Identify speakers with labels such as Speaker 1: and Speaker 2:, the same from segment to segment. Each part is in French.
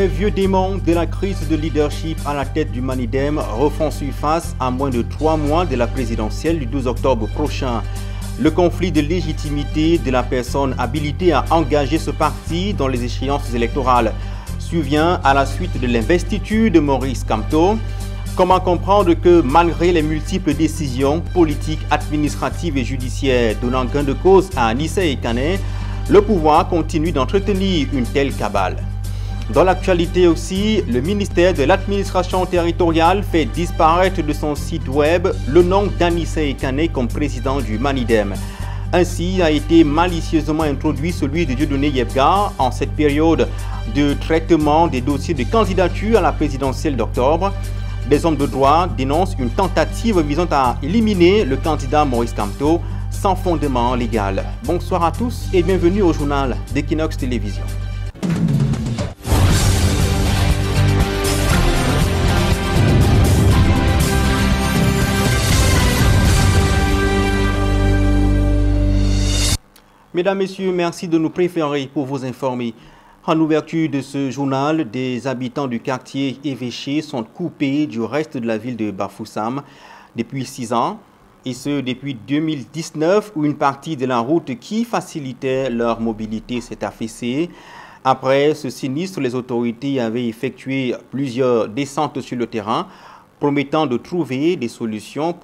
Speaker 1: Les vieux démons de la crise de leadership à la tête du Manidem refont surface à moins de 3 mois de la présidentielle du 12 octobre prochain. Le conflit de légitimité de la personne habilitée à engager ce parti dans les échéances électorales survient à la suite de l'investiture de Maurice Kamto. Comment comprendre que malgré les multiples décisions politiques, administratives et judiciaires donnant gain de cause à Anissé Ekane, le pouvoir continue d'entretenir une telle cabale? Dans l'actualité aussi, le ministère de l'administration territoriale fait disparaître de son site web le nom d'Anissé Ekane comme président du Manidem. Ainsi a été malicieusement introduit celui de Dieudonné Yebga en cette période de traitement des dossiers de candidature à la présidentielle d'octobre. Des hommes de droit dénoncent une tentative visant à éliminer le candidat Maurice Kamto sans fondement légal. Bonsoir à tous et bienvenue au journal d'Equinox Télévision. Mesdames, Messieurs, merci de nous préférer pour vous informer. En ouverture de ce journal, des habitants du quartier Évêché sont coupés du reste de la ville de Bafoussam depuis 6 ans. Et ce, depuis 2019, où une partie de la route qui facilitait leur mobilité s'est affaissée. Après ce sinistre, les autorités avaient effectué plusieurs descentes sur le terrain, promettant de trouver des solutions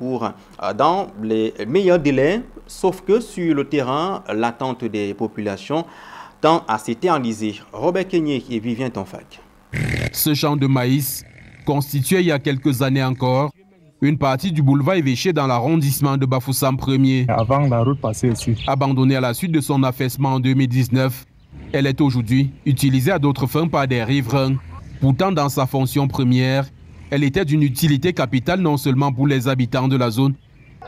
Speaker 1: dans les meilleurs délais, sauf que sur le terrain, l'attente des populations tend à s'éterniser. Robert Kenyé et Vivien Tonfac.
Speaker 2: Ce champ de maïs constituait il y a quelques années encore une partie du boulevard Évêché dans l'arrondissement de Bafoussam 1er.
Speaker 3: Avant la route passée dessus.
Speaker 2: Abandonnée à la suite de son affaissement en 2019, elle est aujourd'hui utilisée à d'autres fins par des riverains. Pourtant, dans sa fonction première, elle était d'une utilité capitale non seulement pour les habitants de la zone,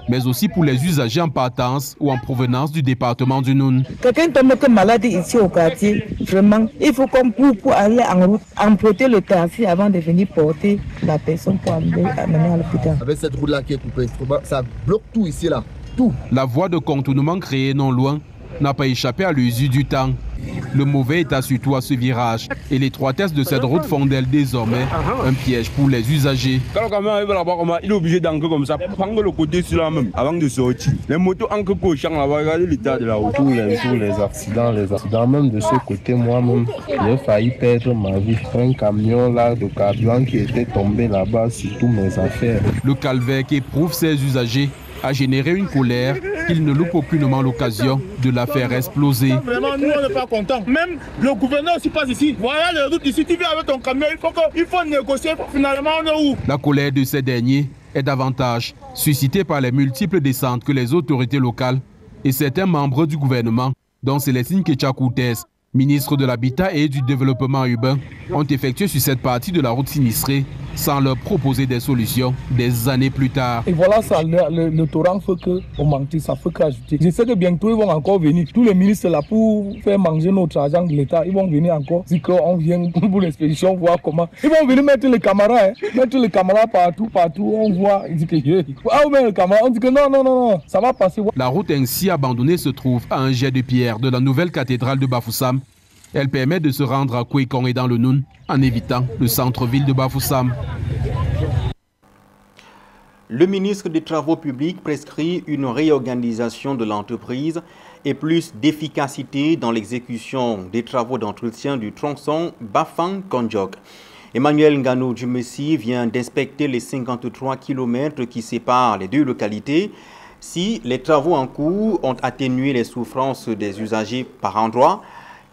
Speaker 2: mais aussi pour les usagers en partance ou en provenance du département du Noun.
Speaker 4: Quelqu'un tombe malade ici au quartier, vraiment, il faut qu'on pour aller en route, emprunter le taxi avant de venir porter la personne pour amener à l'hôpital.
Speaker 5: Avec cette route-là qui est coupée, ça bloque tout ici, là, tout.
Speaker 2: La voie de contournement créée non loin n'a pas échappé à l'usure du temps. Le mauvais état surtout à ce virage et l'étroitesse de cette route font d'elle désormais un piège pour les usagers.
Speaker 6: Quand le camion arrive là-bas, il est obligé d'ancrer comme ça, prendre le côté sur la même avant de sortir. Les motos ancrent pour le champ là-bas, regardez l'état de la route.
Speaker 3: Tous les accidents même de ce côté, moi-même, j'ai failli perdre ma vie. Un camion là de carburant qui était tombé là-bas sur tous mes affaires.
Speaker 2: Le calvaire qu'éprouvent ces usagers a généré une colère qu'ils ne loupent aucunement l'occasion de la faire exploser.
Speaker 7: Vraiment, nous, on n'est pas contents. Même le gouverneur aussi passe ici. Voilà les routes ici, tu viens avec ton camion, il faut négocier. Finalement, on est où?
Speaker 2: La colère de ces derniers est davantage suscitée par les multiples descentes que les autorités locales et certains membres du gouvernement, dont Célestine Ketchakoutes, ministre de l'Habitat et du Développement urbain, ont effectué sur cette partie de la route sinistrée sans leur proposer des solutions des années plus tard.
Speaker 8: Et voilà ça, le torrent fait qu'on mentit, ça fait qu'ajouter. Je sais que bientôt ils vont encore venir. Tous les ministres là pour faire manger notre argent de l'État, ils vont venir encore dire qu'on vient pour l'expédition, voir comment. Ils vont venir mettre les caméras, mettre les caméras partout, on voit, ils disent que on met les caméras, on dit que non, ça va passer.
Speaker 2: La route ainsi abandonnée se trouve à un jet de pierre de la nouvelle cathédrale de Bafoussam. Elle permet de se rendre à Kouékon et dans le Noun en évitant le centre-ville de Bafoussam.
Speaker 1: Le ministre des Travaux publics prescrit une réorganisation de l'entreprise et plus d'efficacité dans l'exécution des travaux d'entretien du tronçon Bafang-Kondiok. Emmanuel Ngano-Djumessi vient d'inspecter les 53 km qui séparent les deux localités. Si les travaux en cours ont atténué les souffrances des usagers par endroits,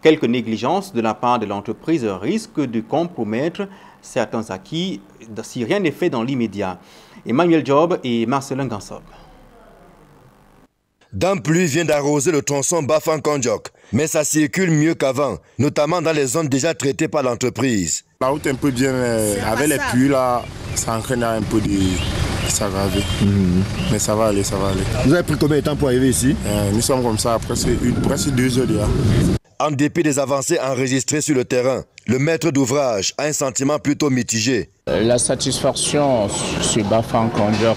Speaker 1: quelques négligences de la part de l'entreprise risquent de compromettre certains acquis si rien n'est fait dans l'immédiat. Emmanuel Job et Marcelin Gansop.
Speaker 9: D'un pluie vient d'arroser le tronçon Bafang-Kondiok, mais ça circule mieux qu'avant, notamment dans les zones déjà traitées par l'entreprise.
Speaker 10: La route est un peu bien, avec les pluies là, ça entraîne un peu de s'aggraver. Mais ça va aller.
Speaker 9: Vous avez pris combien de temps pour arriver ici?
Speaker 10: Nous sommes comme ça, presque 2 heures déjà.
Speaker 9: En dépit des avancées enregistrées sur le terrain, le maître d'ouvrage a un sentiment plutôt mitigé.
Speaker 11: La satisfaction sur Bafang-Kondiok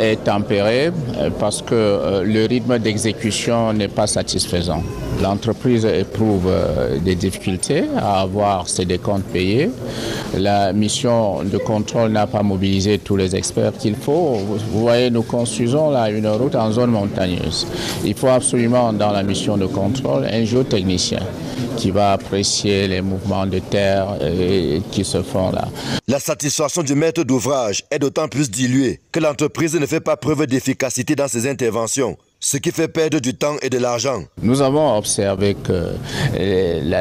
Speaker 11: est tempérée parce que le rythme d'exécution n'est pas satisfaisant. L'entreprise éprouve des difficultés à avoir ses décomptes payés. La mission de contrôle n'a pas mobilisé tous les experts qu'il faut. Vous voyez, nous construisons là une route en zone montagneuse. Il faut absolument dans la mission de contrôle un géotechnicien qui va apprécier les mouvements de terre qui se font là.
Speaker 9: La satisfaction du maître d'ouvrage est d'autant plus diluée que l'entreprise ne fait pas preuve d'efficacité dans ses interventions, ce qui fait perdre du temps et de l'argent.
Speaker 11: Nous avons observé que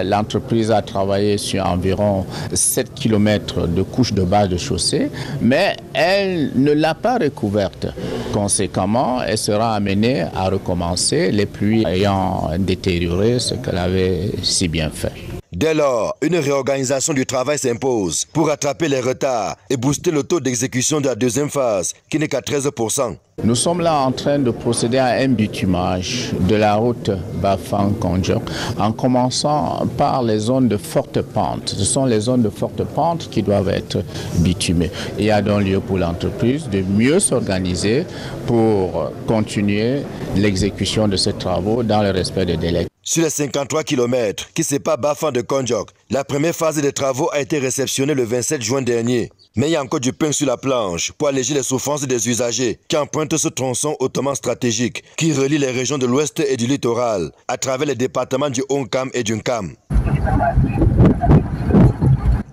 Speaker 11: l'entreprise a travaillé sur environ 7 km de couche de base de chaussée, mais elle ne l'a pas recouverte. Conséquemment, elle sera amenée à recommencer, les pluies ayant détérioré ce qu'elle avait si bien fait.
Speaker 9: Dès lors, une réorganisation du travail s'impose pour rattraper les retards et booster le taux d'exécution de la deuxième phase, qui n'est qu'à 13%.
Speaker 11: Nous sommes là en train de procéder à un bitumage de la route Bafang-Kondiok en commençant par les zones de forte pente. Ce sont les zones de forte pente qui doivent être bitumées. Il y a donc lieu pour l'entreprise de mieux s'organiser pour continuer l'exécution de ces travaux dans le respect des délais.
Speaker 9: Sur les 53 km qui séparent Bafang de Kondiok, la première phase des travaux a été réceptionnée le 27 juin dernier. Mais il y a encore du pain sur la planche pour alléger les souffrances des usagers qui empruntent ce tronçon hautement stratégique qui relie les régions de l'ouest et du littoral à travers les départements du Haut-Nkam et du Nkam.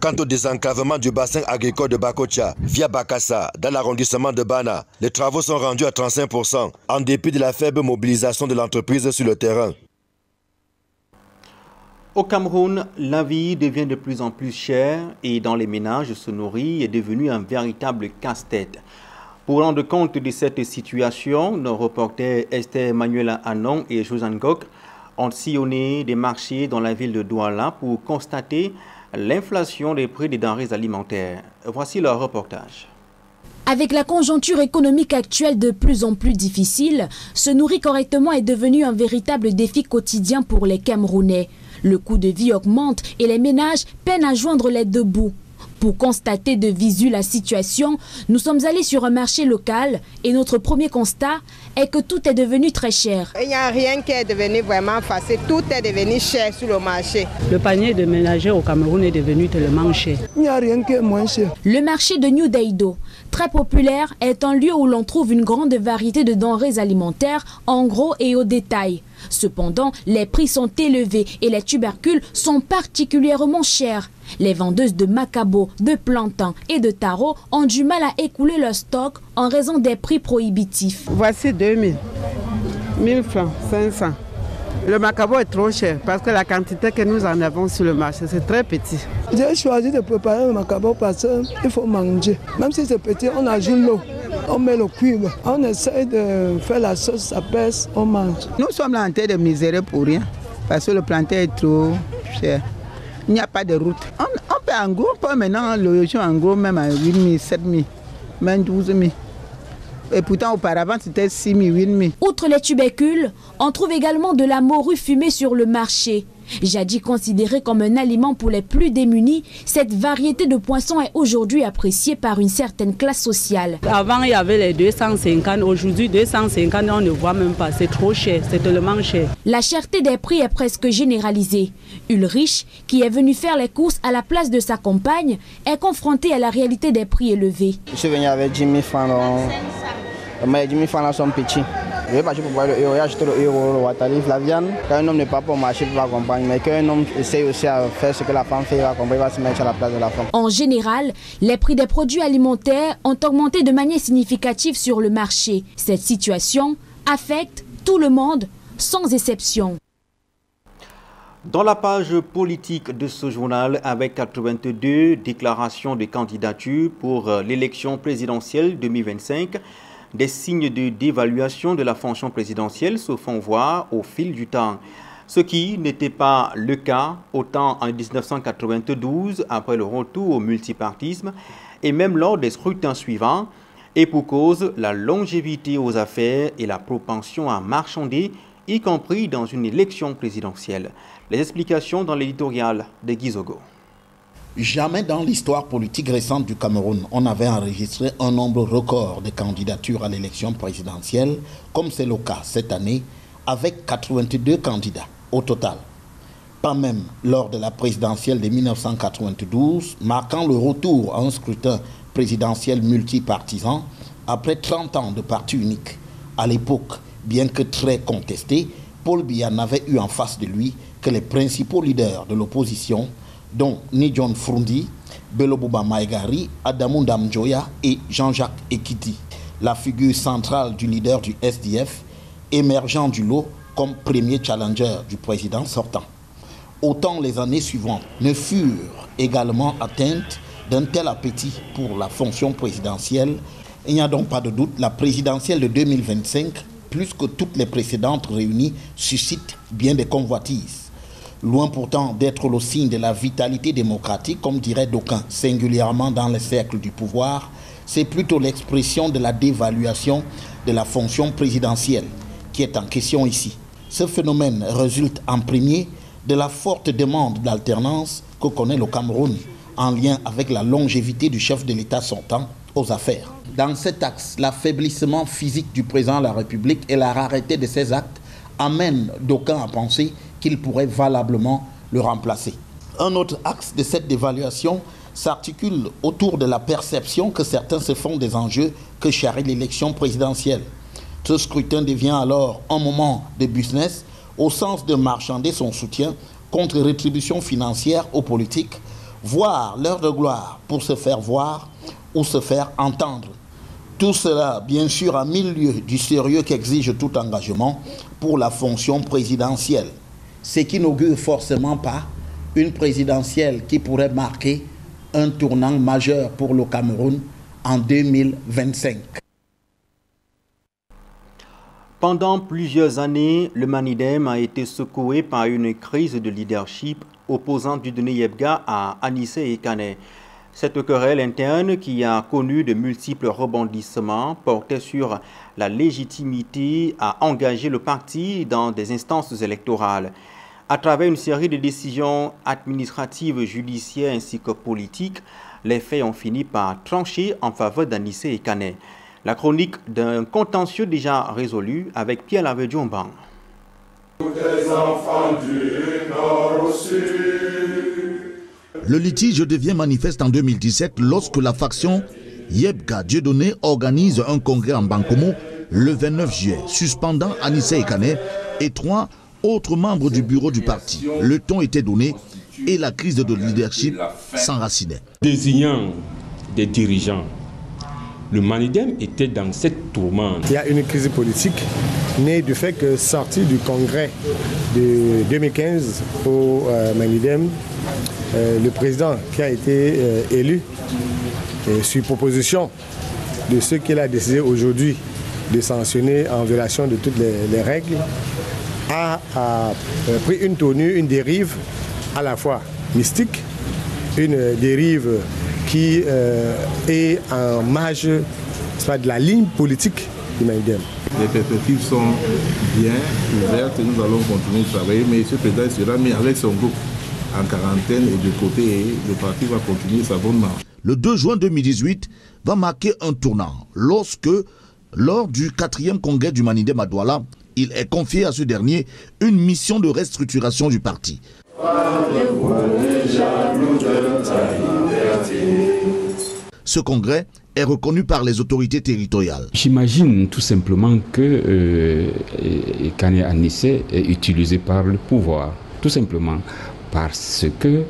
Speaker 9: Quant au désenclavement du bassin agricole de Bakocha via Bakassa dans l'arrondissement de Bana, les travaux sont rendus à 35% en dépit de la faible mobilisation de l'entreprise sur le terrain.
Speaker 1: Au Cameroun, la vie devient de plus en plus chère et dans les ménages, se nourrir est devenu un véritable casse-tête. Pour rendre compte de cette situation, nos reporters Esther Manuela Anon et Josiane Gok ont sillonné des marchés dans la ville de Douala pour constater l'inflation des prix des denrées alimentaires. Voici leur reportage.
Speaker 12: Avec la conjoncture économique actuelle de plus en plus difficile, se nourrir correctement est devenu un véritable défi quotidien pour les Camerounais. Le coût de vie augmente et les ménages peinent à joindre les deux bouts. Pour constater de visu la situation, nous sommes allés sur un marché local et notre premier constat est que tout est devenu très cher.
Speaker 13: Il n'y a rien qui est devenu vraiment facile, tout est devenu cher sur le marché.
Speaker 14: Le panier de ménagers au Cameroun est devenu tellement cher.
Speaker 15: Il n'y a rien qui est moins cher.
Speaker 12: Le marché de New Daido, très populaire, est un lieu où l'on trouve une grande variété de denrées alimentaires en gros et au détail. Cependant, les prix sont élevés et les tubercules sont particulièrement chers. Les vendeuses de macabo, de plantains et de taro ont du mal à écouler leur stock en raison des prix prohibitifs.
Speaker 13: Voici 2000, 1000 francs, 500. Le macabo est trop cher parce que la quantité que nous en avons sur le marché, c'est très petit.
Speaker 15: J'ai choisi de préparer le macabo parce qu'il faut manger. Même si c'est petit, on ajoute l'eau. On met le cuivre, on essaie de faire la sauce, ça pèse, on mange.
Speaker 13: Nous sommes là en train de misérer pour rien, parce que le plantain est trop cher. Il n'y a pas de route. On peut en gros, pas maintenant le jour en gros même à 8 000, 7 000, même 12 000. Et pourtant auparavant c'était 6 000, 8 000.
Speaker 12: Outre les tubercules, on trouve également de la morue fumée sur le marché. Jadis considérée comme un aliment pour les plus démunis, cette variété de poissons est aujourd'hui appréciée par une certaine classe sociale.
Speaker 14: Avant, il y avait les 250, aujourd'hui 250, on ne voit même pas, c'est trop cher, c'est tellement cher.
Speaker 12: La cherté des prix est presque généralisée. Ulrich, qui est venu faire les courses à la place de sa compagne, est confronté à la réalité des prix élevés.
Speaker 16: Je suis venu avec 10 000 francs, mais 10 000 francs là sont petits. Je vais partir pour voir le euro, acheter le euro, le tarif, la viande. Quand un homme n'est pas pour marcher, il va comprendre. Mais quand un homme essaie aussi à faire ce que la femme fait, il va comprendre, il va se mettre à la place de la femme.
Speaker 12: En général, les prix des produits alimentaires ont augmenté de manière significative sur le marché. Cette situation affecte tout le monde, sans exception.
Speaker 1: Dans la page politique de ce journal, avec 82 déclarations de candidature pour l'élection présidentielle 2025, des signes de dévaluation de la fonction présidentielle se font voir au fil du temps. Ce qui n'était pas le cas autant en 1992, après le retour au multipartisme, et même lors des scrutins suivants, et pour cause la longévité aux affaires et la propension à marchander, y compris dans une élection présidentielle. Les explications dans l'éditorial de Gizogo.
Speaker 17: Jamais dans l'histoire politique récente du Cameroun, on avait enregistré un nombre record de candidatures à l'élection présidentielle, comme c'est le cas cette année, avec 82 candidats. au total. Pas même lors de la présidentielle de 1992, marquant le retour à un scrutin présidentiel multipartisan après 30 ans de parti unique. À l'époque, bien que très contesté, Paul Biya n'avait eu en face de lui que les principaux leaders de l'opposition, dont Nidjon Frundi, Bello Bouba Maïgari, Adamou Ndamjoya et Jean-Jacques Ekiti, la figure centrale du leader du SDF, émergeant du lot comme premier challenger du président sortant. Autant les années suivantes ne furent également atteintes d'un tel appétit pour la fonction présidentielle. Il n'y a donc pas de doute, la présidentielle de 2025, plus que toutes les précédentes réunies, suscite bien des convoitises. Loin pourtant d'être le signe de la vitalité démocratique, comme dirait d'aucuns, singulièrement dans les cercles du pouvoir, c'est plutôt l'expression de la dévaluation de la fonction présidentielle qui est en question ici. Ce phénomène résulte en premier de la forte demande d'alternance que connaît le Cameroun, en lien avec la longévité du chef de l'État sortant aux affaires. Dans cet axe, l'affaiblissement physique du président de la République et la rareté de ses actes amènent d'aucuns à penser qu'il pourrait valablement le remplacer. Un autre axe de cette dévaluation s'articule autour de la perception que certains se font des enjeux que charrie l'élection présidentielle. Ce scrutin devient alors un moment de business au sens de marchander son soutien contre rétribution financière aux politiques, voire l'heure de gloire pour se faire voir ou se faire entendre. Tout cela, bien sûr, à mille lieues du sérieux qu'exige tout engagement pour la fonction présidentielle. Ce qui n'augure forcément pas une présidentielle qui pourrait marquer un tournant majeur pour le Cameroun en 2025.
Speaker 1: Pendant plusieurs années, le Manidem a été secoué par une crise de leadership opposant Dieudonné Yebga à Anissé Ekane. Cette querelle interne, qui a connu de multiples rebondissements, portait sur la légitimité à engager le parti dans des instances électorales. À travers une série de décisions administratives, judiciaires ainsi que politiques, les faits ont fini par trancher en faveur d'Anissé Ekane. La chronique d'un contentieux déjà résolu avec Pierre Lavediombang.
Speaker 17: Le litige devient manifeste en 2017 lorsque la faction Yebga Dieudonné organise un congrès en Bankomo le 29 juillet, suspendant Anissé Ekane et 3 autres membres du bureau du parti. Le ton était donné et la crise de leadership s'enracinait.
Speaker 18: Désignant des dirigeants, le Manidem était dans cette tourmente.
Speaker 19: Il y a une crise politique née du fait que, sorti du congrès de 2015 au Manidem, le président qui a été élu, sur proposition de ceux qu'il a décidé aujourd'hui de sanctionner en violation de toutes les règles, a pris une tournure, une dérive à la fois mystique, une dérive qui est en marge de la ligne politique du Manidem.
Speaker 20: Les perspectives sont bien ouvertes et nous allons continuer de travailler, mais ce président sera mis avec son groupe en quarantaine et de côté, et le parti va continuer sa bonne marche.
Speaker 17: Le 2 juin 2018 va marquer un tournant lorsque, lors du 4e congrès du Manidem à Douala, il est confié à ce dernier une mission de restructuration du parti. Ce congrès est reconnu par les autorités territoriales.
Speaker 18: J'imagine tout simplement que Ekane Anissé est utilisé par le pouvoir, tout simplement parce que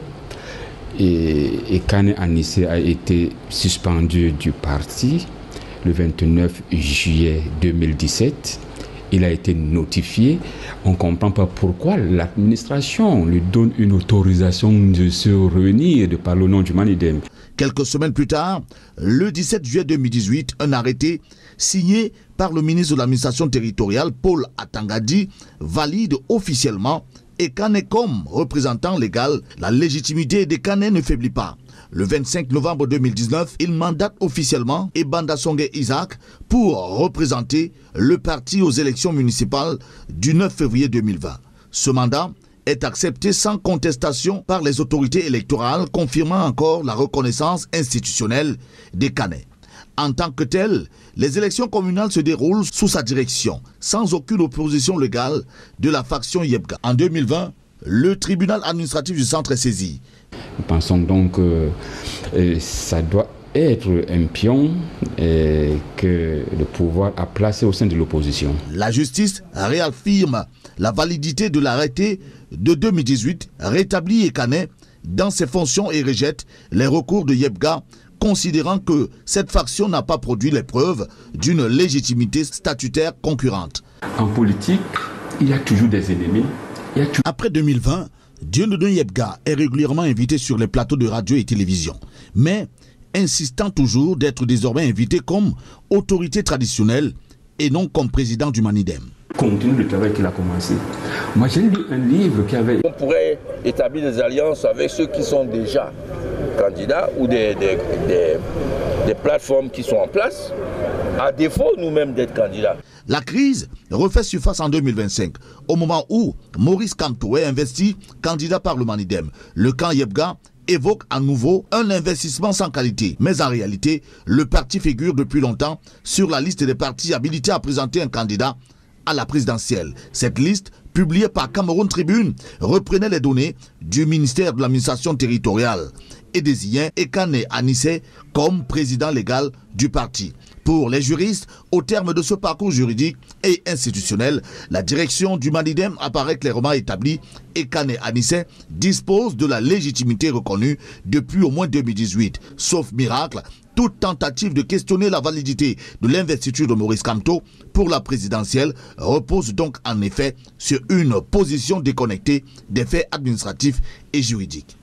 Speaker 18: Ekane Anissé a été suspendu du parti le 29 juillet 2017. Il a été notifié. On ne comprend pas pourquoi l'administration lui donne une autorisation de se réunir et de parler au nom du Manidem.
Speaker 17: Quelques semaines plus tard, le 17 juillet 2018, un arrêté signé par le ministre de l'administration territoriale, Paul Atangadi, valide officiellement Ekane comme représentant légal. La légitimité d'Ekane ne faiblit pas. Le 25 novembre 2019, il mandate officiellement Ebanda Songe Isaac pour représenter le parti aux élections municipales du 9 février 2020. Ce mandat est accepté sans contestation par les autorités électorales, confirmant encore la reconnaissance institutionnelle d'Ekane. En tant que tel, les élections communales se déroulent sous sa direction, sans aucune opposition légale de la faction Yebga. En 2020, le tribunal administratif du centre est saisi.
Speaker 18: Nous pensons donc que ça doit être un pion que le pouvoir a placé au sein de l'opposition.
Speaker 17: La justice réaffirme la validité de l'arrêté de 2018, rétablit Ekane dans ses fonctions et rejette les recours de Yebga, considérant que cette faction n'a pas produit les preuves d'une légitimité statutaire concurrente.
Speaker 18: En politique, il y a toujours des ennemis.
Speaker 17: Après 2020, Dieudonné Yebga est régulièrement invité sur les plateaux de radio et télévision, mais insistant toujours d'être désormais invité comme autorité traditionnelle et non comme président du Manidem.
Speaker 18: Continue le travail qu'il a commencé. Moi j'ai lu un livre qui avait...
Speaker 21: On pourrait établir des alliances avec ceux qui sont déjà candidats ou des plateformes qui sont en place, à défaut nous-mêmes d'être candidats.
Speaker 17: La crise refait surface en 2025, au moment où Maurice Kamto est investi candidat par le Manidem. Le camp Yebga évoque à nouveau un investissement sans qualité. Mais en réalité, le parti figure depuis longtemps sur la liste des partis habilités à présenter un candidat à la présidentielle. Cette liste, publiée par Cameroun Tribune, reprenait les données du ministère de l'administration territoriale et désignait Ekane Anissé comme président légal du parti. Pour les juristes, au terme de ce parcours juridique et institutionnel, la direction du Manidem apparaît clairement établie. Ekane Anissé dispose de la légitimité reconnue depuis au moins 2018. Sauf miracle, toute tentative de questionner la validité de l'investiture de Maurice Kamto pour la présidentielle repose donc en effet sur une position déconnectée des faits administratifs et juridiques.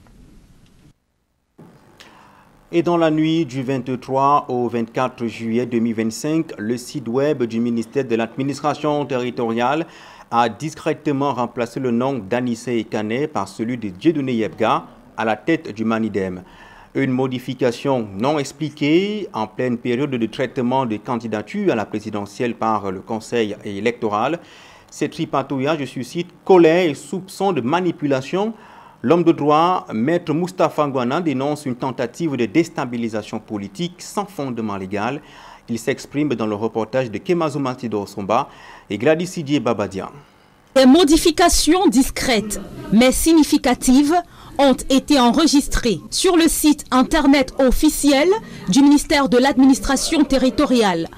Speaker 1: Et dans la nuit du 23 au 24 juillet 2025, le site web du ministère de l'administration territoriale a discrètement remplacé le nom d'Anissé Ekane par celui de Dieudonné Yebga à la tête du Manidem. Une modification non expliquée en pleine période de traitement de candidature à la présidentielle par le Conseil électoral. Ces tripatouillages suscitent colère et soupçons de manipulation. L'homme de droit, Maître Moustapha Ngouana, dénonce une tentative de déstabilisation politique sans fondement légal. Il s'exprime dans le reportage de Kemazo Matido Somba et Gladys Sidier Babadian.
Speaker 22: Des modifications discrètes mais significatives ont été enregistrées sur le site internet officiel du ministère de l'administration territoriale.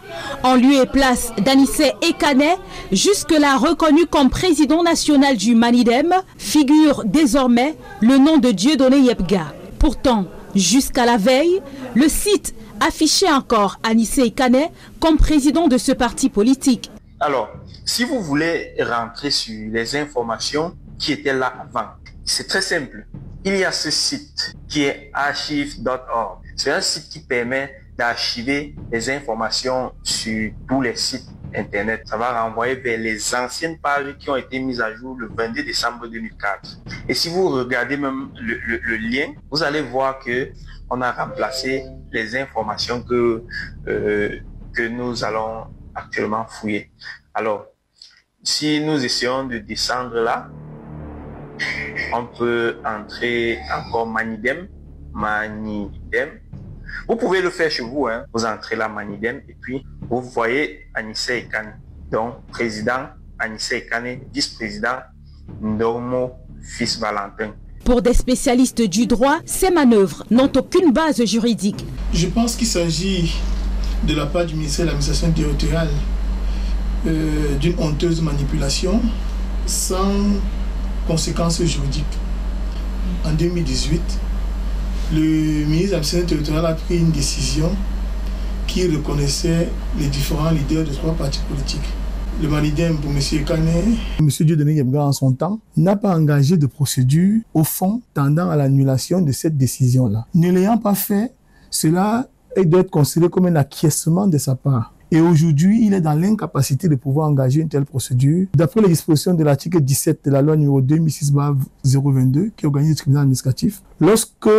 Speaker 22: En lieu et place d'Anissé Ekane, jusque-là reconnu comme président national du Manidem, figure désormais le nom de Dieudonné Yebga. Pourtant, jusqu'à la veille, le site affichait encore Anissé Ekane comme président de ce parti politique.
Speaker 23: Alors, si vous voulez rentrer sur les informations qui étaient là avant, c'est très simple. Il y a ce site qui est archive.org. C'est un site qui permet d'archiver les informations sur tous les sites internet. Ça va renvoyer vers les anciennes pages qui ont été mises à jour le 22 décembre 2004. Et si vous regardez même le lien, vous allez voir que on a remplacé les informations que nous allons actuellement fouiller. Alors, si nous essayons de descendre là, on peut entrer encore Manidem. Vous pouvez le faire chez vous, hein. Vous entrez là Manidem et puis vous voyez Anissé Ekane. Donc, président Anissé Ekane, vice-président Ndormo Fils Valentin.
Speaker 22: Pour des spécialistes du droit, ces manœuvres n'ont aucune base juridique.
Speaker 7: Je pense qu'il s'agit de la part du ministère de l'administration territoriale d'une honteuse manipulation sans conséquences juridiques. En 2018, le ministre de l'administration territoriale a pris une décision qui reconnaissait les différents leaders de 3 partis politiques. Le Manidem pour M. Ekane. M. Dieudonné Yebga en son temps n'a pas engagé de procédure au fond tendant à l'annulation de cette décision-là. Ne l'ayant pas fait, cela doit être considéré comme un acquiescement de sa part. Et aujourd'hui, il est dans l'incapacité de pouvoir engager une telle procédure. D'après les dispositions de l'article 17 de la loi numéro 2006/022, qui organise le tribunal administratif, lorsque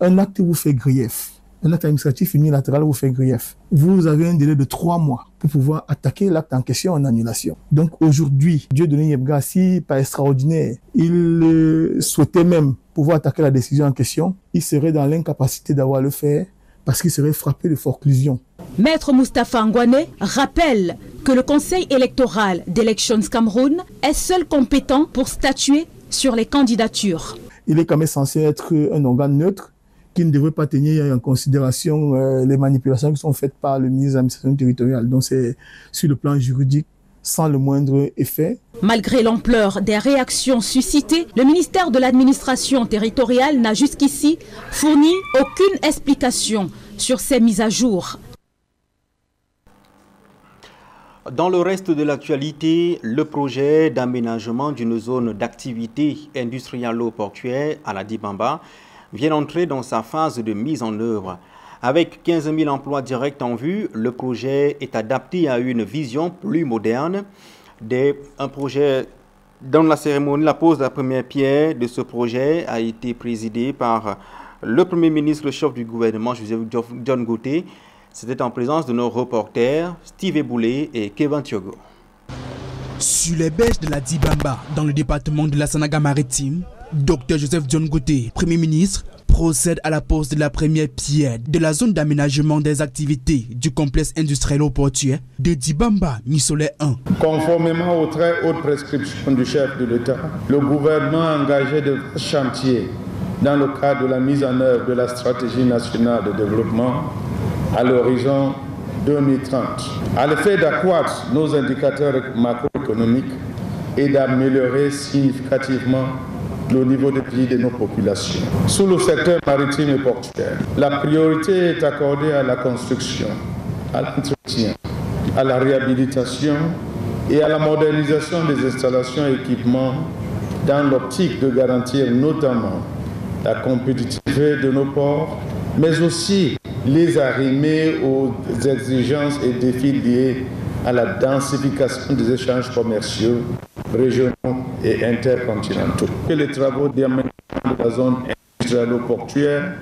Speaker 7: un acte vous fait grief, un acte administratif unilatéral vous fait grief, vous avez un délai de 3 mois pour pouvoir attaquer l'acte en question en annulation. Donc aujourd'hui, Dieudonné Yebga, si par extraordinaire, il souhaitait même pouvoir attaquer la décision en question, il serait dans l'incapacité d'avoir le faire parce qu'il serait frappé de forclusion.
Speaker 22: Maître Moustapha Ngwane rappelle que le Conseil électoral d'Elections Cameroun est seul compétent pour statuer sur les candidatures.
Speaker 8: Il est quand même censé être un organe neutre qui ne devrait pas tenir en considération les manipulations qui sont faites par le ministre de l'administration territoriale. Donc c'est sur le plan juridique sans le moindre effet.
Speaker 22: Malgré l'ampleur des réactions suscitées, le ministère de l'administration territoriale n'a jusqu'ici fourni aucune explication sur ces mises à jour.
Speaker 1: Dans le reste de l'actualité, le projet d'aménagement d'une zone d'activité industrialo-portuaire à la Dibamba vient d'entrer dans sa phase de mise en œuvre. Avec 15 000 emplois directs en vue, le projet est adapté à une vision plus moderne. Un projet dans la cérémonie, la pose de la première pierre de ce projet a été présidée par le Premier ministre, le chef du gouvernement, Joseph John Gauthier. C'était en présence de nos reporters Steve Eboulé et Kevin Thiogo.
Speaker 4: Sur les berges de la Dibamba, dans le département de la Sanaga-Maritime, Dr Joseph John Gauthier, Premier ministre, procède à la pose de la première pierre de la zone d'aménagement des activités du complexe industriel-portuaire de Dibamba, Missolé 1.
Speaker 5: Conformément aux très hautes prescriptions du chef de l'État, le gouvernement a engagé de chantiers dans le cadre de la mise en œuvre de la stratégie nationale de développement à l'horizon 2030, à l'effet d'accroître nos indicateurs macroéconomiques et d'améliorer significativement le niveau de vie de nos populations. Sous le secteur maritime et portuaire, la priorité est accordée à la construction, à l'entretien, à la réhabilitation et à la modernisation des installations et équipements dans l'optique de garantir notamment la compétitivité de nos ports, mais aussi les arrimer aux exigences et défis liés à la densification des échanges commerciaux régionaux et intercontinentaux. Que les travaux d'aménagement de la zone industrielle-portuaire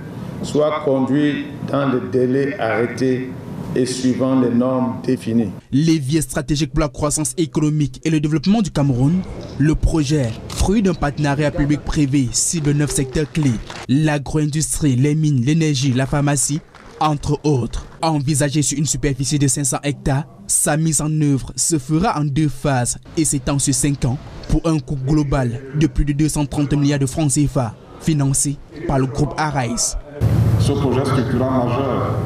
Speaker 5: soient conduits dans les délais arrêtés et suivant les normes définies.
Speaker 4: Levier stratégique pour la croissance économique et le développement du Cameroun, le projet, fruit d'un partenariat public-privé, cible 9 secteurs clés, l'agro-industrie, les mines, l'énergie, la pharmacie, entre autres. Envisagé sur une superficie de 500 hectares, sa mise en œuvre se fera en 2 phases et s'étend sur 5 ans pour un coût global de plus de 230 milliards de francs CFA, financé par le groupe Arise.
Speaker 6: Ce projet structurant majeur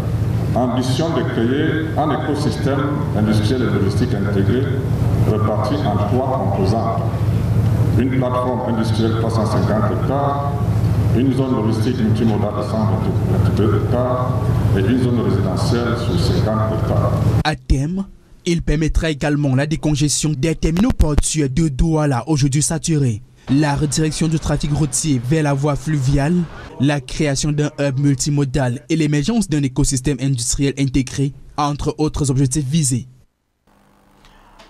Speaker 6: ambitionne de créer un écosystème industriel et logistique intégré réparti en 3 composantes. Une plateforme industrielle 350 hectares, une zone logistique multimodale de 122 hectares et une zone résidentielle sur 50 hectares.
Speaker 4: À terme, il permettra également la décongestion des terminaux portuaires de Douala, aujourd'hui saturés, la redirection du trafic routier vers la voie fluviale, la création d'un hub multimodal et l'émergence d'un écosystème industriel intégré, entre autres objectifs visés.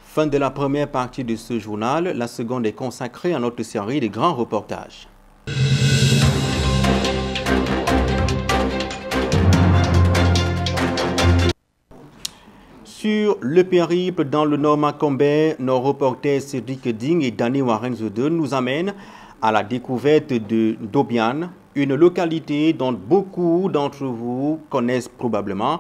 Speaker 1: Fin de la première partie de ce journal, la seconde est consacrée à notre série de grands reportages. Sur le périple dans le Nord Macomber, nos reporters Cédric Ding et Danny Warren-Zode nous amènent à la découverte de Dobian, une localité dont beaucoup d'entre vous connaissent probablement,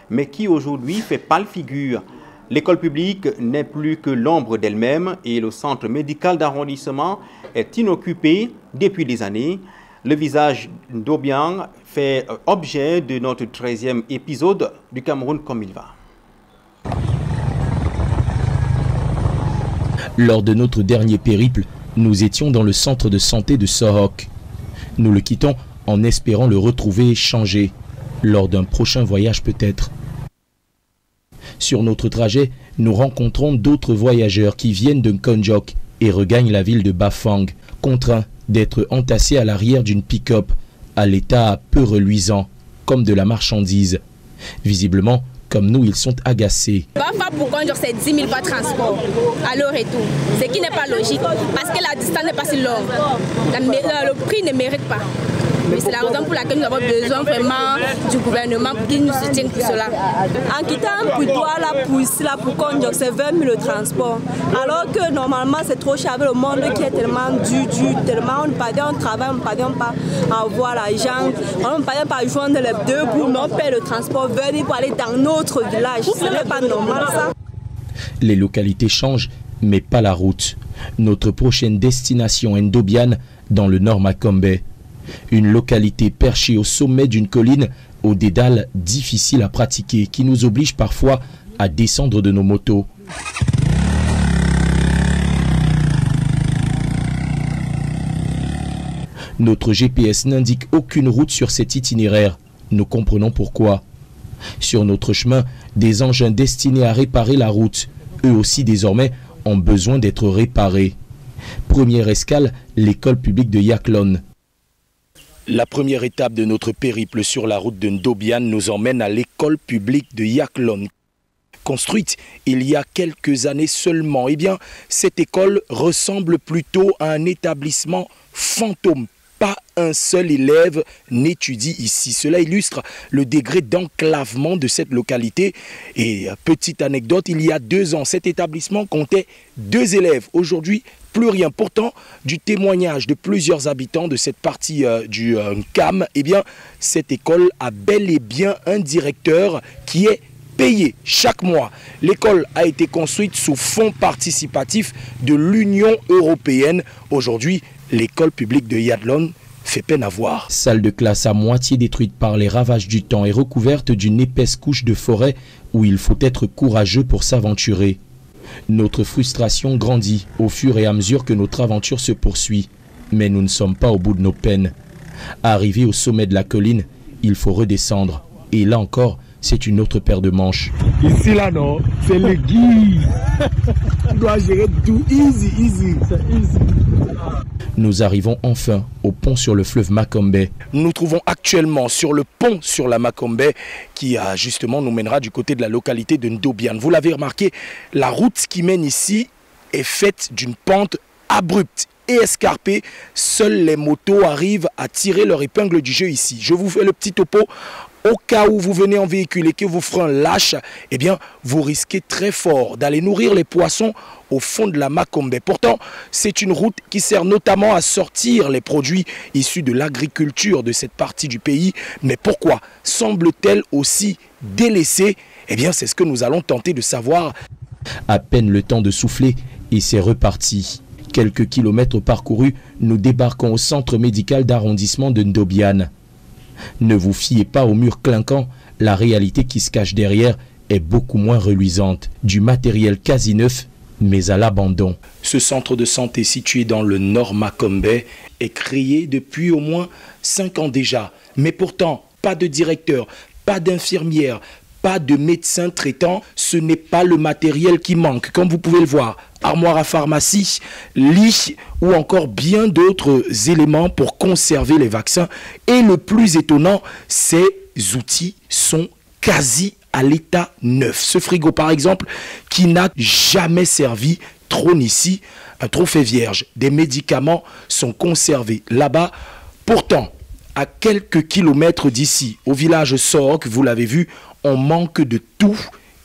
Speaker 1: mais qui aujourd'hui fait pâle figure. L'école publique n'est plus que l'ombre d'elle-même et le centre médical d'arrondissement est inoccupé depuis des années. Le visage d'Obiang fait objet de notre 13e épisode du Cameroun comme il va.
Speaker 24: Lors de notre dernier périple, nous étions dans le centre de santé de Sohok. Nous le quittons en espérant le retrouver changé, lors d'un prochain voyage peut-être. Sur notre trajet, nous rencontrons d'autres voyageurs qui viennent de Konjok et regagnent la ville de Bafang, contraints d'être entassés à l'arrière d'une pick-up, à l'état peu reluisant, comme de la marchandise. Visiblement, comme nous, ils sont agacés.
Speaker 25: Bafa pour Konjok, c'est 10 000 par transport, à l'heure et tout. Ce qui n'est pas logique, parce que la distance n'est pas si longue. Le prix ne mérite pas. Mais c'est la raison pour laquelle nous avons besoin vraiment du gouvernement pour qu'il nous soutienne pour cela.
Speaker 2: En quittant un boudoir là pour ici, là pour Kondiok, c'est 20 000 le transport. Alors que normalement c'est trop cher avec le monde qui est tellement dur, tellement on ne parvient, on travaille, on ne parvient pas à avoir l'argent, on ne parvient pas à joindre les deux bouts, mais on paie le transport, venir pour aller dans notre village. Ce n'est pas normal ça.
Speaker 24: Les localités changent, mais pas la route. Notre prochaine destination est Ndobiane, dans le nord Makombe. Une localité perchée au sommet d'une colline, au dédale difficile à pratiquer, qui nous oblige parfois à descendre de nos motos. Notre GPS n'indique aucune route sur cet itinéraire. Nous comprenons pourquoi. Sur notre chemin, des engins destinés à réparer la route, eux aussi désormais, ont besoin d'être réparés. Première escale, l'école publique de Yaklon. La première étape de notre périple sur la route de Ndobiane nous emmène à l'école publique de Yaklon. Construite il y a quelques années seulement, eh bien, cette école ressemble plutôt à un établissement fantôme. Pas un seul élève n'étudie ici. Cela illustre le degré d'enclavement de cette localité. Et petite anecdote, il y a 2 ans, cet établissement comptait 2 élèves. Aujourd'hui, plus rien. Pourtant, du témoignage de plusieurs habitants de cette partie du Nkam, eh bien, cette école a bel et bien un directeur qui est payé chaque mois. L'école a été construite sous fonds participatifs de l'Union européenne. Aujourd'hui, l'école publique de Yaklon fait peine à voir. Salle de classe à moitié détruite par les ravages du temps et recouverte d'une épaisse couche de forêt où il faut être courageux pour s'aventurer. Notre frustration grandit au fur et à mesure que notre aventure se poursuit. Mais nous ne sommes pas au bout de nos peines. Arrivé au sommet de la colline, il faut redescendre. Et là encore, c'est une autre paire de manches.
Speaker 8: Ici, là, non, c'est le guide. On doit gérer tout easy.
Speaker 24: Nous arrivons enfin au pont sur le fleuve Makombe. Nous nous trouvons actuellement sur le pont sur la Makombe qui justement nous mènera du côté de la localité de Ndobiane. Vous l'avez remarqué, la route qui mène ici est faite d'une pente abrupte et escarpée. Seules les motos arrivent à tirer leur épingle du jeu ici. Je vous fais le petit topo. Au cas où vous venez en véhicule et que vos freins lâchent, eh bien, vous risquez très fort d'aller nourrir les poissons au fond de la Makombe. Pourtant, c'est une route qui sert notamment à sortir les produits issus de l'agriculture de cette partie du pays. Mais pourquoi semble-t-elle aussi délaissée? Eh bien, c'est ce que nous allons tenter de savoir. À peine le temps de souffler et c'est reparti. Quelques kilomètres parcourus, nous débarquons au centre médical d'arrondissement de Ndobiane. Ne vous fiez pas aux murs clinquants, la réalité qui se cache derrière est beaucoup moins reluisante. Du matériel quasi neuf, mais à l'abandon. Ce centre de santé situé dans le nord Makombe est créé depuis au moins 5 ans déjà. Mais pourtant, pas de directeur, pas d'infirmière, pas de médecin traitant. Ce n'est pas le matériel qui manque, comme vous pouvez le voir. Armoire à pharmacie, lit ou encore bien d'autres éléments pour conserver les vaccins. Et le plus étonnant, ces outils sont quasi à l'état neuf. Ce frigo par exemple, qui n'a jamais servi, trône ici, un trophée vierge. Des médicaments sont conservés là-bas. Pourtant, à quelques kilomètres d'ici, au village Sohok, vous l'avez vu, on manque de tout,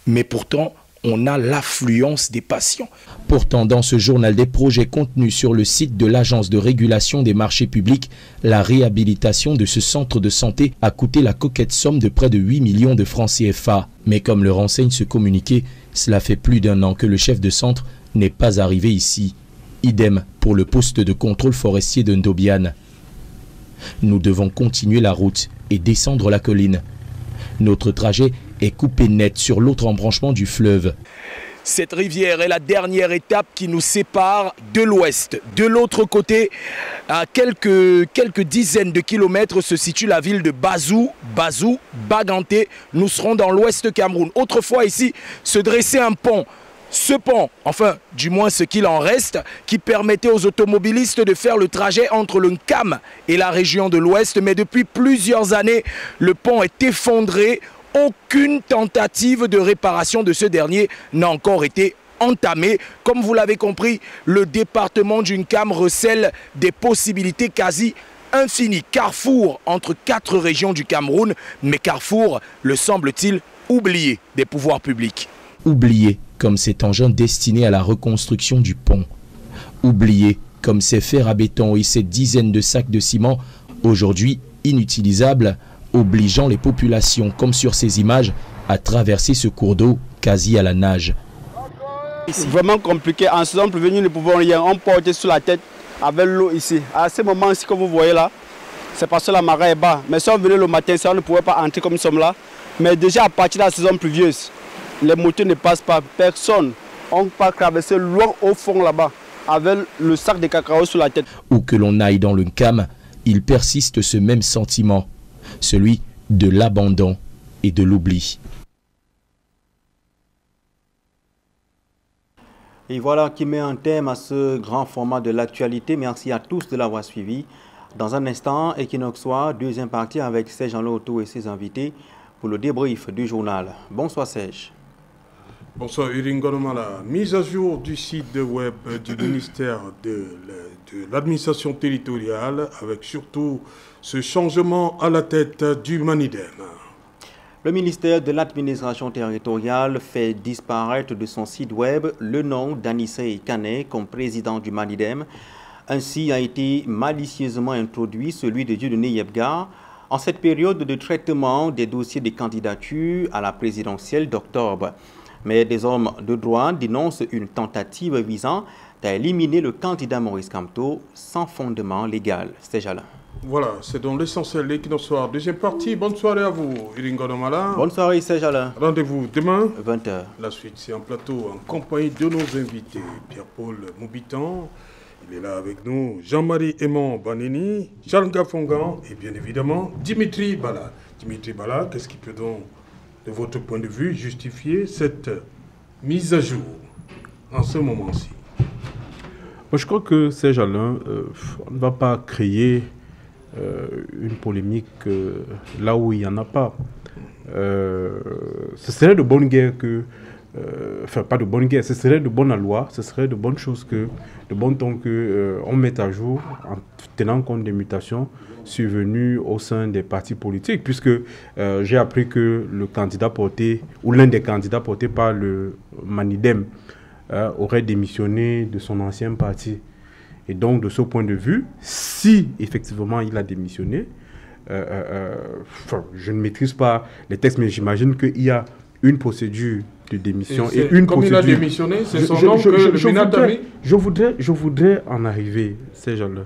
Speaker 24: mais pourtant on a l'affluence des patients. Pourtant, dans ce journal des projets contenus sur le site de l'Agence de régulation des marchés publics, la réhabilitation de ce centre de santé a coûté la coquette somme de près de 8 millions de francs CFA. Mais comme le renseigne ce communiqué, cela fait plus d'1 an que le chef de centre n'est pas arrivé ici. Idem pour le poste de contrôle forestier de Ndobiane. Nous devons continuer la route et descendre la colline. Notre trajet est coupé net sur l'autre embranchement du fleuve. Cette rivière est la dernière étape qui nous sépare de l'ouest. De l'autre côté, à quelques dizaines de kilomètres, se situe la ville de Baganté. Nous serons dans l'ouest Cameroun. Autrefois ici, se dressait un pont. Ce pont, enfin du moins ce qu'il en reste, qui permettait aux automobilistes de faire le trajet entre le Nkam et la région de l'Ouest. Mais depuis plusieurs années, le pont est effondré. Aucune tentative de réparation de ce dernier n'a encore été entamée. Comme vous l'avez compris, le département du Nkam recèle des possibilités quasi
Speaker 3: un signe carrefour entre 4 régions du Cameroun, mais carrefour, le semble-t-il, oublié des pouvoirs publics.
Speaker 24: Oublié comme cet engin destiné à la reconstruction du pont. Oublié comme ces fers à béton et ces dizaines de sacs de ciment, aujourd'hui inutilisables, obligeant les populations, comme sur ces images, à traverser ce cours d'eau quasi à la nage.
Speaker 9: C'est vraiment compliqué. En saison pluvieuse, nous ne pouvons rien. On porte sur la tête avec l'eau ici. À ce moment-ci, comme vous voyez là, c'est parce que la marée est bas. Mais si on venait le matin, ça, on ne pouvait pas entrer comme nous sommes là. Mais déjà à partir de la saison pluvieuse, les motos ne passent pas. Personne. On peut traverser loin au fond là-bas avec le sac de cacao sur la tête.
Speaker 24: Où que l'on aille dans le Cam, il persiste ce même sentiment, celui de l'abandon et de l'oubli.
Speaker 1: Et voilà qui met un thème à ce grand format de l'actualité. Merci à tous de l'avoir suivi. Dans un instant, Equinox Soir, deuxième partie avec Serge Loto et ses invités pour le débrief du journal. Bonsoir Serge.
Speaker 10: Bonsoir Iringonomala. Mise à jour du site web du ministère de l'administration territoriale avec surtout ce changement à la tête du Manidem.
Speaker 1: Le ministère de l'administration territoriale fait disparaître de son site web le nom d'Anissé Kane comme président du Manidem. Ainsi a été malicieusement introduit celui de Dieudonné Yebga en cette période de traitement des dossiers de candidature à la présidentielle d'octobre. Mais des hommes de droit dénoncent une tentative visant à éliminer le candidat Maurice Kamto sans fondement légal. C'est Jalin.
Speaker 10: Voilà, c'est donc l'essentiel l'Equinox Soir. Deuxième partie, bonne soirée à vous, Iringonomala.
Speaker 1: Bonne soirée, c'est Jalin.
Speaker 10: Rendez-vous demain,
Speaker 1: 20h.
Speaker 10: La suite, c'est en plateau en compagnie de nos invités. Pierre-Paul Moubitan, il est là avec nous. Jean-Marie Aimon Baneni, Charles Gafongan et bien évidemment Dimitri Bala. Dimitri Bala, qu'est-ce qui peut donc, de votre point de vue, justifier cette mise à jour en ce moment-ci?
Speaker 11: Moi, je crois que Serge Alain, on ne va pas créer une polémique là où il n'y en a pas. Ce serait de bonne guerre que... enfin, pas de bonne guerre, ce serait de bonne loi, ce serait de bonnes choses que... de bon ton qu'on mette à jour en tenant compte des mutations survenues au sein des partis politiques, puisque j'ai appris que le candidat porté, ou l'un des candidats portés par le Manidem, aurait démissionné de son ancien parti. Et donc, de ce point de vue, si effectivement il a démissionné, je ne maîtrise pas les textes, mais j'imagine qu'il y a une procédure de démission et une
Speaker 10: comme
Speaker 11: procédure...
Speaker 10: il a démissionné, c'est son nom que le Ménat a mis.
Speaker 11: Je voudrais en arriver, ces gens-là.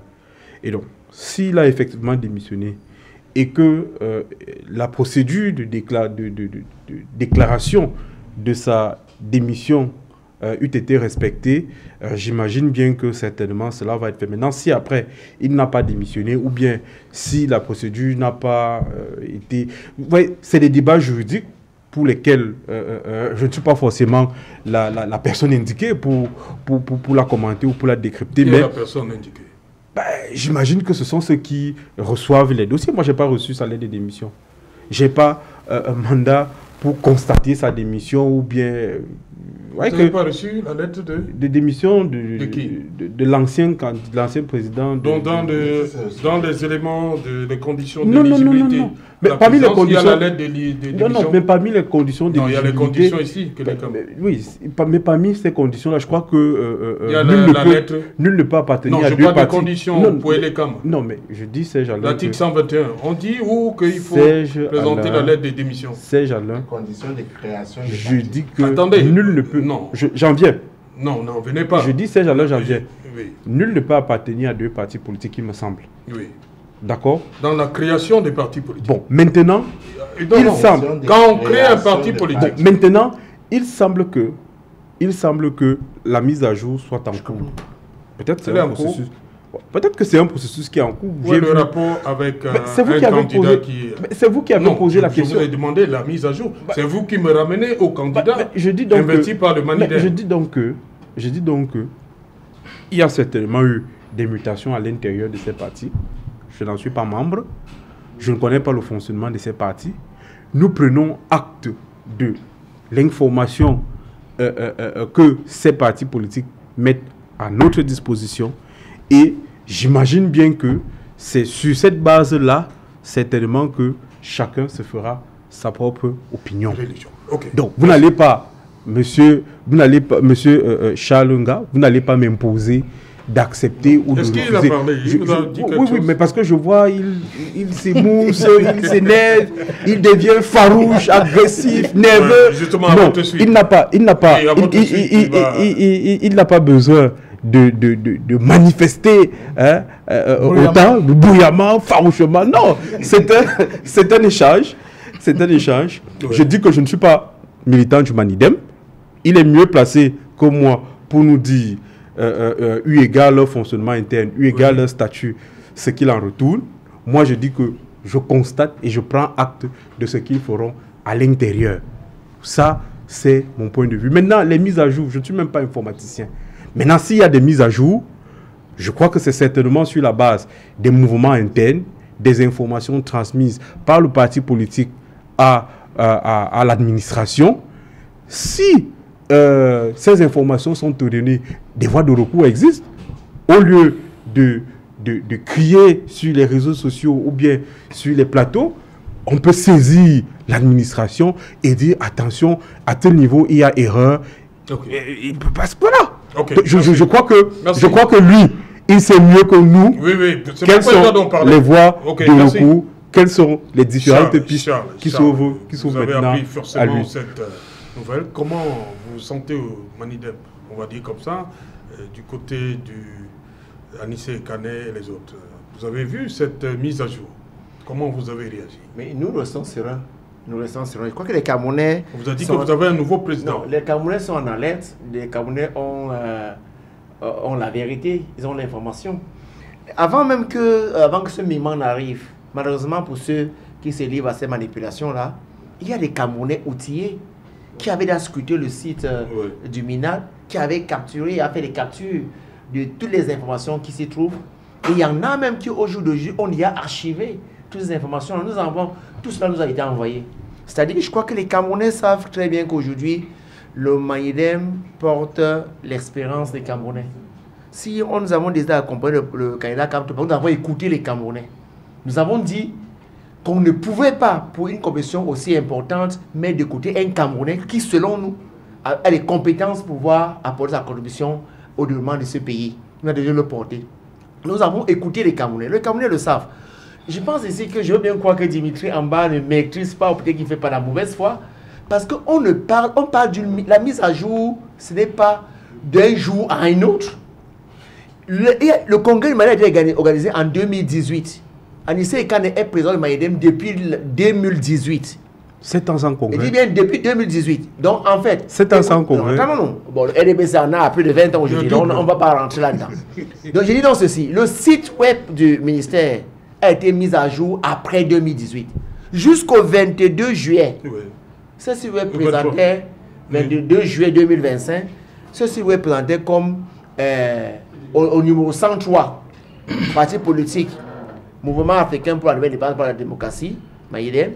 Speaker 11: Et donc, s'il a effectivement démissionné et que la procédure de déclaration de sa démission eût été respecté, j'imagine bien que certainement cela va être fait. Maintenant, si après, il n'a pas démissionné, ou bien si la procédure n'a pas été... Ouais, c'est des débats juridiques pour lesquels je ne suis pas forcément la personne indiquée pour la commenter ou pour la décrypter.
Speaker 10: Qui est la personne indiquée?
Speaker 11: J'imagine que ce sont ceux qui reçoivent les dossiers. Moi, je n'ai pas reçu sa lettre de démission. Je n'ai pas un mandat pour constater sa démission ou bien...
Speaker 10: Vous n'avez pas reçu la lettre de
Speaker 11: démission
Speaker 10: de qui?
Speaker 11: De l'ancien président.
Speaker 10: Dans les éléments, les conditions d'éligibilité.
Speaker 11: Non. Mais parmi les conditions,
Speaker 10: il y a la lettre de démission.
Speaker 11: Non, mais parmi les conditions d'éligibilité.
Speaker 10: Non, il y a les conditions ici.
Speaker 11: Oui, mais parmi ces conditions-là, je crois que
Speaker 10: il y a
Speaker 11: nul ne peut appartenir à deux partis.
Speaker 10: Non, je parle des conditions pour les CAM.
Speaker 11: Non, mais je dis Serge Alain.
Speaker 10: L'article 121, on dit où qu'il faut présenter la lettre de démission.
Speaker 11: Serge Alain.
Speaker 17: Conditions de création.
Speaker 11: Je dis que
Speaker 10: attendez,
Speaker 11: nul ne peut.
Speaker 10: Non.
Speaker 11: J'en viens.
Speaker 10: Non, venez pas.
Speaker 11: Je dis Serge Alain, j'en viens.
Speaker 10: Oui.
Speaker 11: Nul ne peut appartenir à deux partis politiques, il me semble.
Speaker 10: Oui.
Speaker 11: D'accord?
Speaker 10: Dans la création des partis politiques.
Speaker 11: Bon, maintenant, semble...
Speaker 10: Quand on crée un parti politique...
Speaker 11: Bon, maintenant, il semble que la mise à jour soit en cours. Peut-être c'est un processus... Peut-être que c'est un processus qui est en cours.
Speaker 10: Oui, le rapport avec un candidat qui...
Speaker 11: C'est vous qui avez posé la question.
Speaker 10: Je vous ai demandé la mise à jour. C'est vous qui me ramenez au candidat investi par le Manidem.
Speaker 11: Je dis donc que il y a certainement eu des mutations à l'intérieur de ces partis. Je n'en suis pas membre. Je ne connais pas le fonctionnement de ces partis. Nous prenons acte de l'information que ces partis politiques mettent à notre disposition. Et j'imagine bien que c'est sur cette base-là, certainement que chacun se fera sa propre opinion.
Speaker 10: Okay.
Speaker 11: Donc, vous n'allez pas, monsieur Charles Nga, vous n'allez pas m'imposer d'accepter ou de refuser.
Speaker 10: Est-ce qu'il a parlé?
Speaker 11: Oui, mais parce que je vois, il s'émousse, il s'énerve, il devient farouche, agressif, nerveux. Non, il n'a pas besoin de manifester autant, bouillamment, farouchement. Non, c'est un échange. C'est un échange. Ouais. Je dis que je ne suis pas militant du Manidem. Il est mieux placé que moi pour nous dire, eu égard leur fonctionnement interne, eu égard leur statut, ce qu'il en retourne. Moi, je dis que je constate et je prends acte de ce qu'ils feront à l'intérieur. Ça, c'est mon point de vue. Maintenant, les mises à jour, je ne suis même pas informaticien. Maintenant, s'il y a des mises à jour, je crois que c'est certainement sur la base des mouvements internes, des informations transmises par le parti politique à l'administration. Si ces informations sont données, des voies de recours existent. Au lieu de crier sur les réseaux sociaux ou bien sur les plateaux, on peut saisir l'administration et dire attention, à tel niveau il y a erreur. Il peut pas se voilà. Je crois que lui, il sait mieux que nous quelles sont les voies de recours, quelles sont les différentes pistes qui s'ouvrent maintenant à lui.
Speaker 10: Cette nouvelle. Comment vous vous sentez au Manidem, on va dire comme ça, du côté du Anissé Canet et les autres? Vous avez vu cette mise à jour? Comment vous avez réagi?
Speaker 12: Mais nous restons sereins. Nous restons sereins. Je crois que les Camerounais...
Speaker 10: On vous a dit que vous avez un nouveau président.
Speaker 12: Non, les Camerounais sont en alerte. Les Camerounais ont la vérité. Ils ont l'information. Avant que ce moment n'arrive, malheureusement pour ceux qui se livrent à ces manipulations-là, il y a des Camerounais outillés qui avaient déjà scruté le site du MINAD, qui avaient capturé, fait des captures de toutes les informations qui s'y trouvent. Et il y en a même qui, au jour d'aujourd'hui, on y a archivé toutes ces informations. Tout cela nous a été envoyé. C'est-à-dire que je crois que les Camerounais savent très bien qu'aujourd'hui, le Manidem porte l'espérance des Camerounais. Si nous avons déjà accompagné le candidat Kamto, nous avons écouté les Camerounais. Nous avons dit qu'on ne pouvait pas, pour une compétition aussi importante, mettre de côté un Camerounais qui, selon nous, a les compétences pour pouvoir apporter sa contribution au développement de ce pays. Nous avons déjà le porté. Nous avons écouté les Camerounais. Les Camerounais le savent. Je pense ici que je veux bien croire que Dimitri en bas ne maîtrise pas, ou peut-être qu'il ne fait pas la mauvaise foi, parce qu'on parle d'une la mise à jour, ce n'est pas d'un jour à un autre. Le congrès du Manidem a été organisé en 2018. Anissé Kane est président du Manidem depuis 2018.
Speaker 11: 7 ans sans congrès.
Speaker 12: Il dit bien depuis 2018. Donc en fait...
Speaker 11: 7 ans sans congrès.
Speaker 12: Non. Bon, le RDPC en a plus de 20 ans aujourd'hui. On ne va pas rentrer là-dedans. Donc j'ai dit donc ceci. Le site web du ministère a été mis à jour après 2018. Jusqu'au 22 juillet. Oui. Ce site web présentait, 22 juillet 2025, ce site web présentait comme au numéro 103, parti politique, Mouvement africain pour la nouvelle défense par la démocratie, Manidem,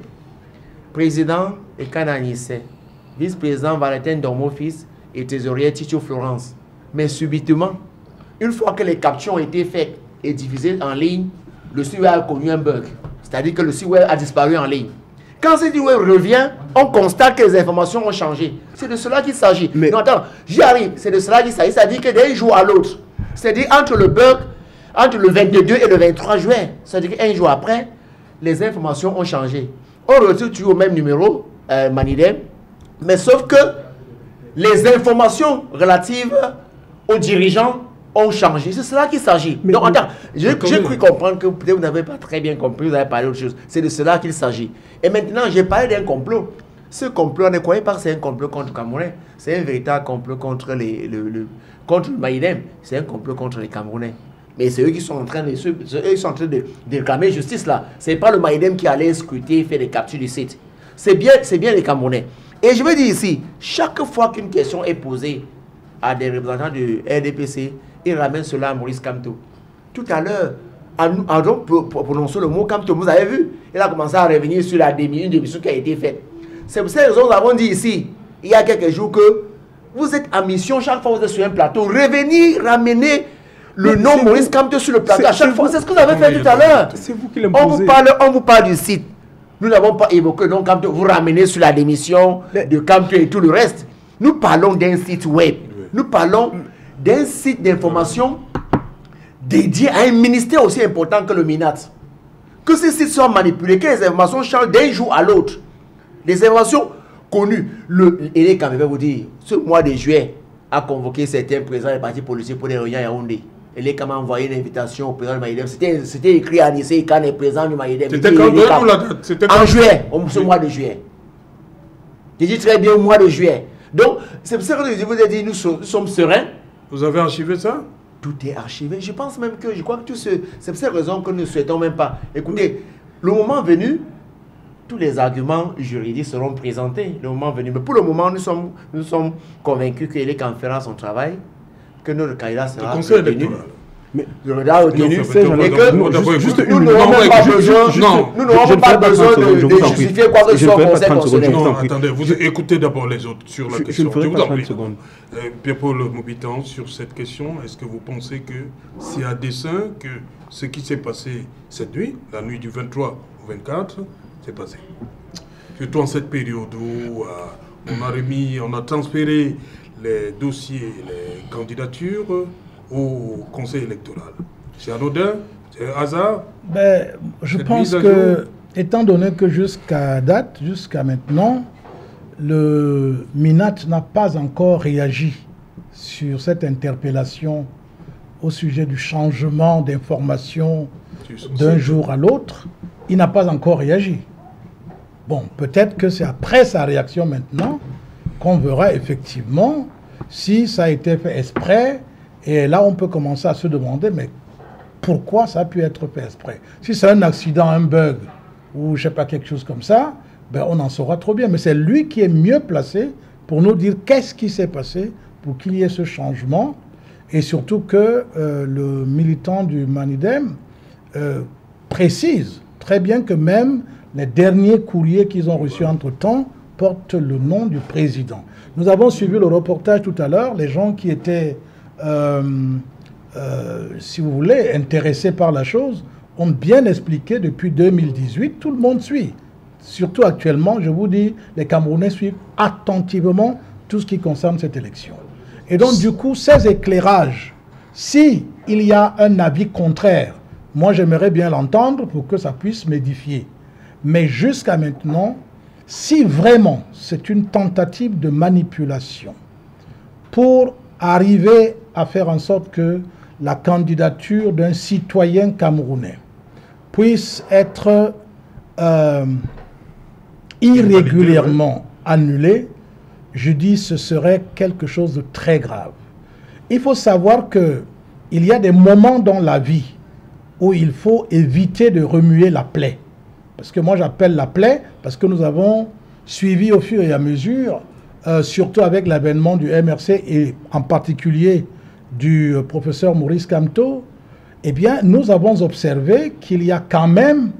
Speaker 12: président Ekane Anissé, vice-président Valentin Dormo-Fils et trésorier Tito Florence. Mais subitement, une fois que les captures ont été faites et diffusées en ligne, le site web a connu un bug. C'est-à-dire que le site web a disparu en ligne. Quand ce site web revient, on constate que les informations ont changé. C'est de cela qu'il s'agit. Mais non, attends, j'y arrive. C'est de cela qu'il s'agit. C'est-à-dire que d'un jour à l'autre, c'est-à-dire entre le bug, entre le 22 et le 23 juin, c'est-à-dire qu'un jour après, les informations ont changé. On retrouve toujours au même numéro, Manidem, mais sauf que les informations relatives aux dirigeants ont changé. C'est cela qu'il s'agit. Donc, attends, j'ai cru comprendre que peut-être vous n'avez pas très bien compris, vous avez parlé d'autre chose. C'est de cela qu'il s'agit. Et maintenant, j'ai parlé d'un complot. Ce complot, ne croyez pas que c'est un complot contre le Camerounais. C'est un véritable complot contre le Manidem. C'est un complot contre les Camerounais. Mais c'est eux qui sont en train de réclamer justice là. Ce n'est pas le Manidem qui allait scruter, faire des captures du site. C'est bien les Camerounais. Et je veux dire ici, chaque fois qu'une question est posée à des représentants du RDPC, ils ramènent cela à Maurice Kamto. Tout à l'heure, pour prononcer le mot Kamto, vous avez vu, il a commencé à revenir sur une démission qui a été faite. C'est pour cette raison que nous avons dit ici, il y a quelques jours, que vous êtes en mission, chaque fois que vous êtes sur un plateau, revenir, ramener le nom Maurice Kamto sur le plateau à chaque fois. C'est ce que vous avez fait tout à l'heure.
Speaker 11: C'est vous qui l'imposez.
Speaker 12: On vous parle du site. Nous n'avons pas évoqué le nom Kamto. Vous ramenez sur la démission de Kamto et tout le reste. Nous parlons d'un site web. Nous parlons d'un site d'information dédié à un ministère aussi important que le MINAT. Que ces sites soient manipulés, que les informations changent d'un jour à l'autre. Les informations connues. Et quand même, je vais vous dire, ce mois de juillet a convoqué certains présidents des partis politiques pour des réunions à Yaoundé. Elle est quand même envoyé une invitation au président du Maïdem. C'était écrit à Nice quand le président du Maïdem.
Speaker 10: C'était quand la date?
Speaker 12: En juillet, ce mois de juillet. Je dis très bien au mois de juillet. Donc, c'est pour ça que je vous ai dit, nous sommes sereins.
Speaker 10: Vous avez archivé ça?
Speaker 12: Tout est archivé. Je pense même que, je crois que c'est pour cette raison que nous ne souhaitons même pas. Écoutez, le moment venu, tous les arguments juridiques seront présentés. Le moment venu. Mais pour le moment, nous sommes convaincus qu'il est qu'en faisant son travail, que notre candidat sera retenu. Mais le candidat retenu, et que nous n'aurons pas besoin de justifier quoi que ce soit au Conseil constitutionnel.
Speaker 10: Non, attendez, vous écoutez d'abord les autres sur la question. Je vous en prie. Pierre-Paul Moubitan, sur cette question, est-ce que vous pensez que c'est à dessein que ce qui s'est passé cette nuit, la nuit du 23 au 24, s'est passé? Surtout en cette période où on a transféré les dossiers, les candidatures au Conseil électoral. C'est anodin? C'est un hasard?
Speaker 13: Je pense que, étant donné que jusqu'à date, jusqu'à maintenant, le MINAT n'a pas encore réagi sur cette interpellation au sujet du changement d'information d'un jour à l'autre, il n'a pas encore réagi. Bon, peut-être que c'est après sa réaction maintenant qu'on verra effectivement si ça a été fait exprès. Et là, on peut commencer à se demander, mais pourquoi ça a pu être fait exprès? Si c'est un accident, un bug, ou je ne sais pas, quelque chose comme ça, on en saura trop bien. Mais c'est lui qui est mieux placé pour nous dire qu'est-ce qui s'est passé pour qu'il y ait ce changement. Et surtout que le militant du Manidem précise très bien que même les derniers courriers qu'ils ont reçus entre-temps portent le nom du président. Nous avons suivi le reportage tout à l'heure. Les gens qui étaient, si vous voulez, intéressés par la chose, ont bien expliqué depuis 2018. Tout le monde suit. Surtout actuellement, je vous dis, les Camerounais suivent attentivement tout ce qui concerne cette élection. Et donc, du coup, ces éclairages, si il y a un avis contraire, moi, j'aimerais bien l'entendre pour que ça puisse m'édifier. Mais jusqu'à maintenant, si vraiment c'est une tentative de manipulation pour arriver à faire en sorte que la candidature d'un citoyen camerounais puisse être irrégulièrement annulée, je dis ce serait quelque chose de très grave. Il faut savoir qu'il y a des moments dans la vie où il faut éviter de remuer la plaie. Parce que moi j'appelle la plaie, parce que nous avons suivi au fur et à mesure, surtout avec l'avènement du MRC et en particulier du professeur Maurice Kamto, eh bien nous avons observé qu'il y a quand même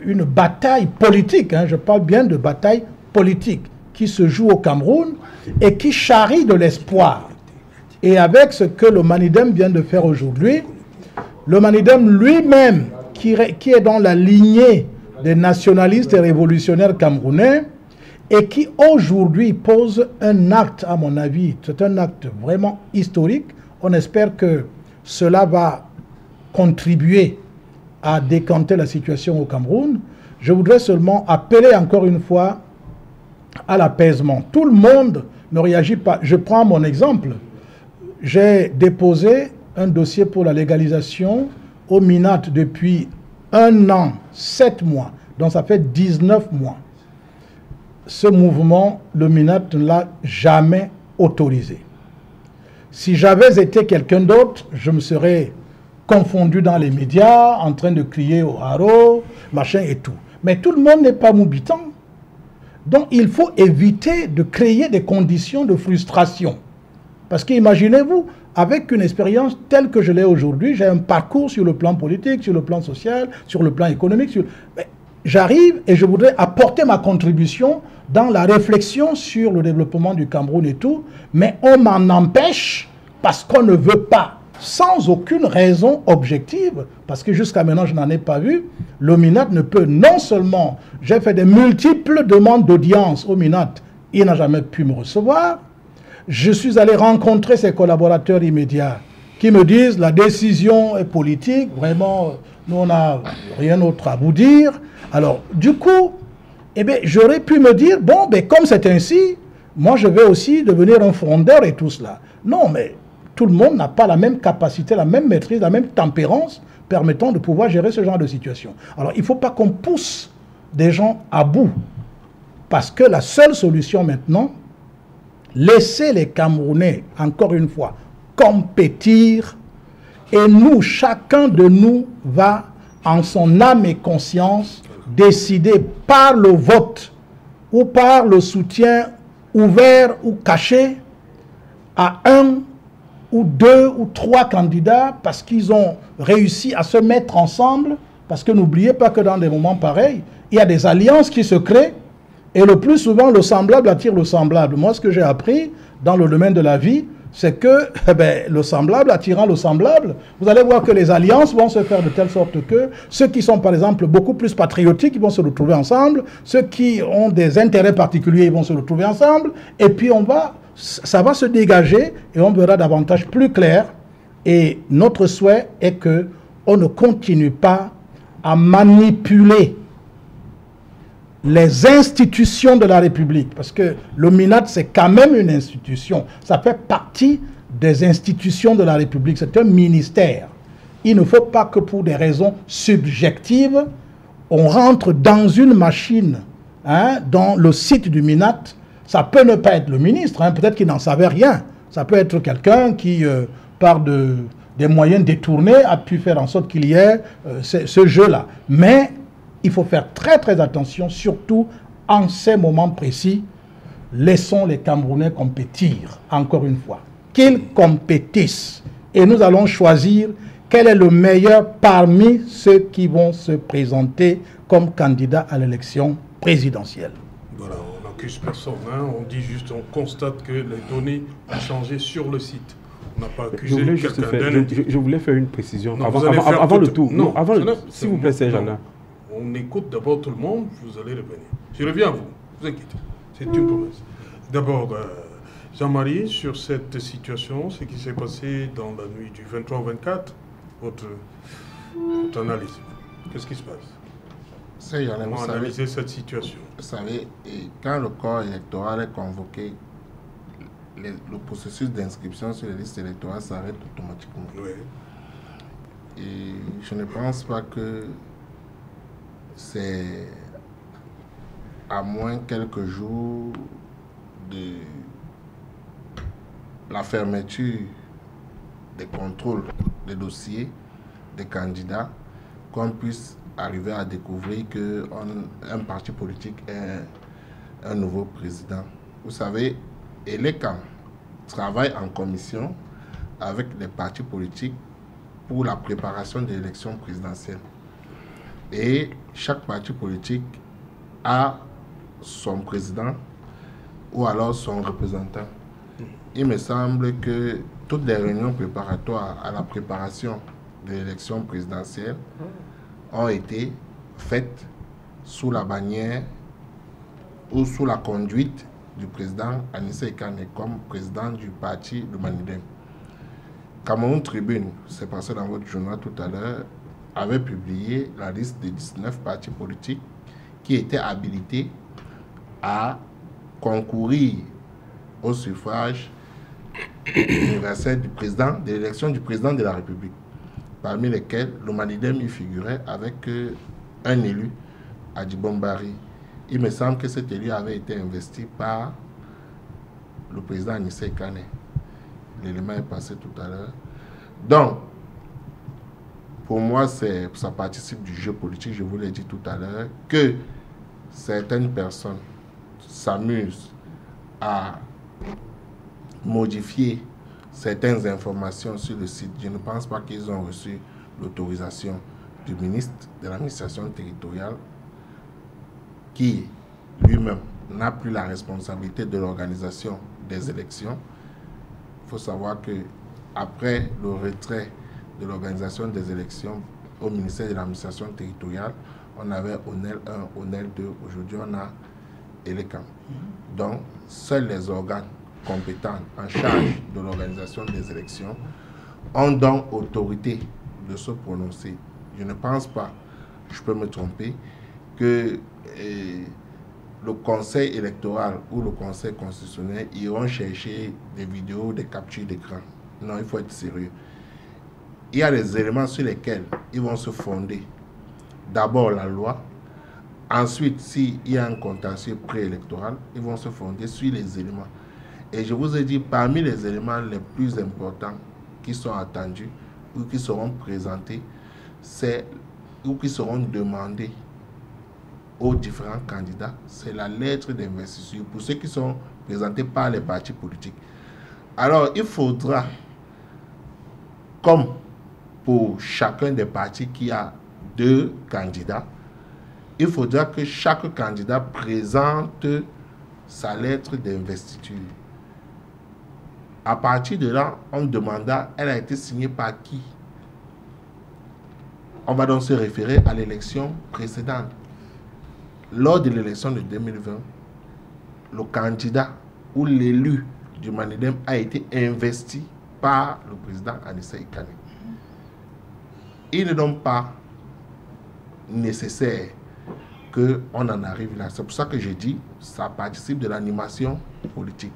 Speaker 13: une bataille politique, je parle bien de bataille politique, qui se joue au Cameroun et qui charrie de l'espoir. Et avec ce que le Manidem vient de faire aujourd'hui, le Manidem lui-même, qui est dans la lignée des nationalistes et révolutionnaires camerounais, et qui aujourd'hui pose un acte, à mon avis, c'est un acte vraiment historique. On espère que cela va contribuer à décanter la situation au Cameroun. Je voudrais seulement appeler encore une fois à l'apaisement. Tout le monde ne réagit pas. Je prends mon exemple. J'ai déposé un dossier pour la légalisation au MINAT depuis 1 an, 7 mois. Donc ça fait 19 mois. Ce mouvement, le MINAT ne l'a jamais autorisé. Si j'avais été quelqu'un d'autre, je me serais confondu dans les médias, en train de crier au haro, machin et tout. Mais tout le monde n'est pas Moubitan. Donc il faut éviter de créer des conditions de frustration. Parce qu'imaginez-vous, avec une expérience telle que je l'ai aujourd'hui, j'ai un parcours sur le plan politique, sur le plan social, sur le plan économique. Mais j'arrive et je voudrais apporter ma contribution dans la réflexion sur le développement du Cameroun et tout, mais on m'en empêche parce qu'on ne veut pas, sans aucune raison objective, parce que jusqu'à maintenant je n'en ai pas vu. Le MINAT ne peut non seulement, j'ai fait de multiples demandes d'audience au MINAT, il n'a jamais pu me recevoir. Je suis allé rencontrer ses collaborateurs immédiats qui me disent la décision est politique, vraiment, nous on n'a rien d'autre à vous dire. Alors, du coup, eh bien, j'aurais pu me dire, bon, ben, comme c'est ainsi, moi je vais aussi devenir un frondeur et tout cela. Non, mais tout le monde n'a pas la même capacité, la même maîtrise, la même tempérance permettant de pouvoir gérer ce genre de situation. Alors, il ne faut pas qu'on pousse des gens à bout, parce que la seule solution maintenant, laisser les Camerounais, encore une fois, compétir, et nous, chacun de nous va, en son âme et conscience, décider par le vote ou par le soutien ouvert ou caché à un ou deux ou trois candidats parce qu'ils ont réussi à se mettre ensemble, parce que n'oubliez pas que dans des moments pareils, il y a des alliances qui se créent et le plus souvent le semblable attire le semblable. Moi, ce que j'ai appris dans le domaine de la vie, c'est que le semblable attirant le semblable, vous allez voir que les alliances vont se faire de telle sorte que ceux qui sont par exemple beaucoup plus patriotiques, ils vont se retrouver ensemble, ceux qui ont des intérêts particuliers, ils vont se retrouver ensemble, et puis ça va se dégager et on verra davantage plus clair. Et notre souhait est que on ne continue pas à manipuler les institutions de la République, parce que le MINAT, c'est quand même une institution. Ça fait partie des institutions de la République. C'est un ministère. Il ne faut pas que pour des raisons subjectives, on rentre dans une machine, dans le site du MINAT. Ça peut ne pas être le ministre, peut-être qu'il n'en savait rien. Ça peut être quelqu'un qui, par des moyens détournés, a pu faire en sorte qu'il y ait ce jeu-là. Mais il faut faire très très attention, surtout en ces moments précis. Laissons les Camerounais compétir, encore une fois. Qu'ils compétissent. Et nous allons choisir quel est le meilleur parmi ceux qui vont se présenter comme candidats à l'élection présidentielle.
Speaker 10: Voilà, on n'accuse personne. On dit juste, on constate que les données ont changé sur le site. On n'a pas accusé
Speaker 11: je voulais faire une précision.
Speaker 10: Non,
Speaker 11: avant le tout. Non, s'il vous plaît, Serge-Alain.
Speaker 10: On écoute d'abord tout le monde, vous allez revenir. Je reviens à vous, vous inquiétez. C'est une promesse. D'abord, Jean-Marie, sur cette situation, ce qui s'est passé dans la nuit du 23 au 24, votre analyse. Qu'est-ce qui se passe? Comment analyser cette situation?
Speaker 14: Vous savez, quand le corps électoral est convoqué, le processus d'inscription sur les listes électorales s'arrête automatiquement.
Speaker 10: Oui.
Speaker 14: Et je ne pense pas que c'est à moins quelques jours de la fermeture des contrôles des dossiers des candidats qu'on puisse arriver à découvrir qu'un parti politique est un nouveau président. Vous savez, ELECAM travaille en commission avec les partis politiques pour la préparation de l'élection présidentielle. Et chaque parti politique a son président ou alors son représentant. Il me semble que toutes les réunions préparatoires à la préparation de l'élection présidentielle ont été faites sous la bannière ou sous la conduite du président Anissé Kane comme président du parti de Manidem. Cameroun Tribune, c'est passé dans votre journal tout à l'heure, avait publié la liste des 19 partis politiques qui étaient habilités à concourir au suffrage universel du président, de l'élection du président de la République, parmi lesquels le Manidem y figurait avec un élu, Adjibombari. Il me semble que cet élu avait été investi par le président Anissé Kane. L'élément est passé tout à l'heure. Donc, pour moi, ça participe du jeu politique, je vous l'ai dit tout à l'heure, que certaines personnes s'amusent à modifier certaines informations sur le site. Je ne pense pas qu'ils ont reçu l'autorisation du ministre de l'administration territoriale qui lui-même n'a plus la responsabilité de l'organisation des élections. Il faut savoir que après le retrait de l'organisation des élections au ministère de l'administration territoriale, on avait ONEL 1, ONEL 2, aujourd'hui on a ELECAM. Donc, seuls les organes compétents en charge de l'organisation des élections ont donc autorité de se prononcer. Je ne pense pas, je peux me tromper, que le conseil électoral ou le conseil constitutionnel iront chercher des vidéos, des captures d'écran. Non, il faut être sérieux. Il y a des éléments sur lesquels ils vont se fonder. D'abord la loi. Ensuite, s'il y a un contentieux préélectoral, ils vont se fonder sur les éléments. Et je vous ai dit, parmi les éléments les plus importants qui sont attendus ou qui seront présentés, ou qui seront demandés aux différents candidats, c'est la lettre d'investiture pour ceux qui sont présentés par les partis politiques. Alors, il faudra, comme pour chacun des partis qui a 2 candidats, il faudra que chaque candidat présente sa lettre d'investiture. À partir de là, on demanda, elle a été signée par qui? On va donc se référer à l'élection précédente. Lors de l'élection de 2020, le candidat ou l'élu du Manidem a été investi par le président Anissa Ikane. Il n'est donc pas nécessaire qu'on en arrive là. C'est pour ça que je dis, ça participe de l'animation politique.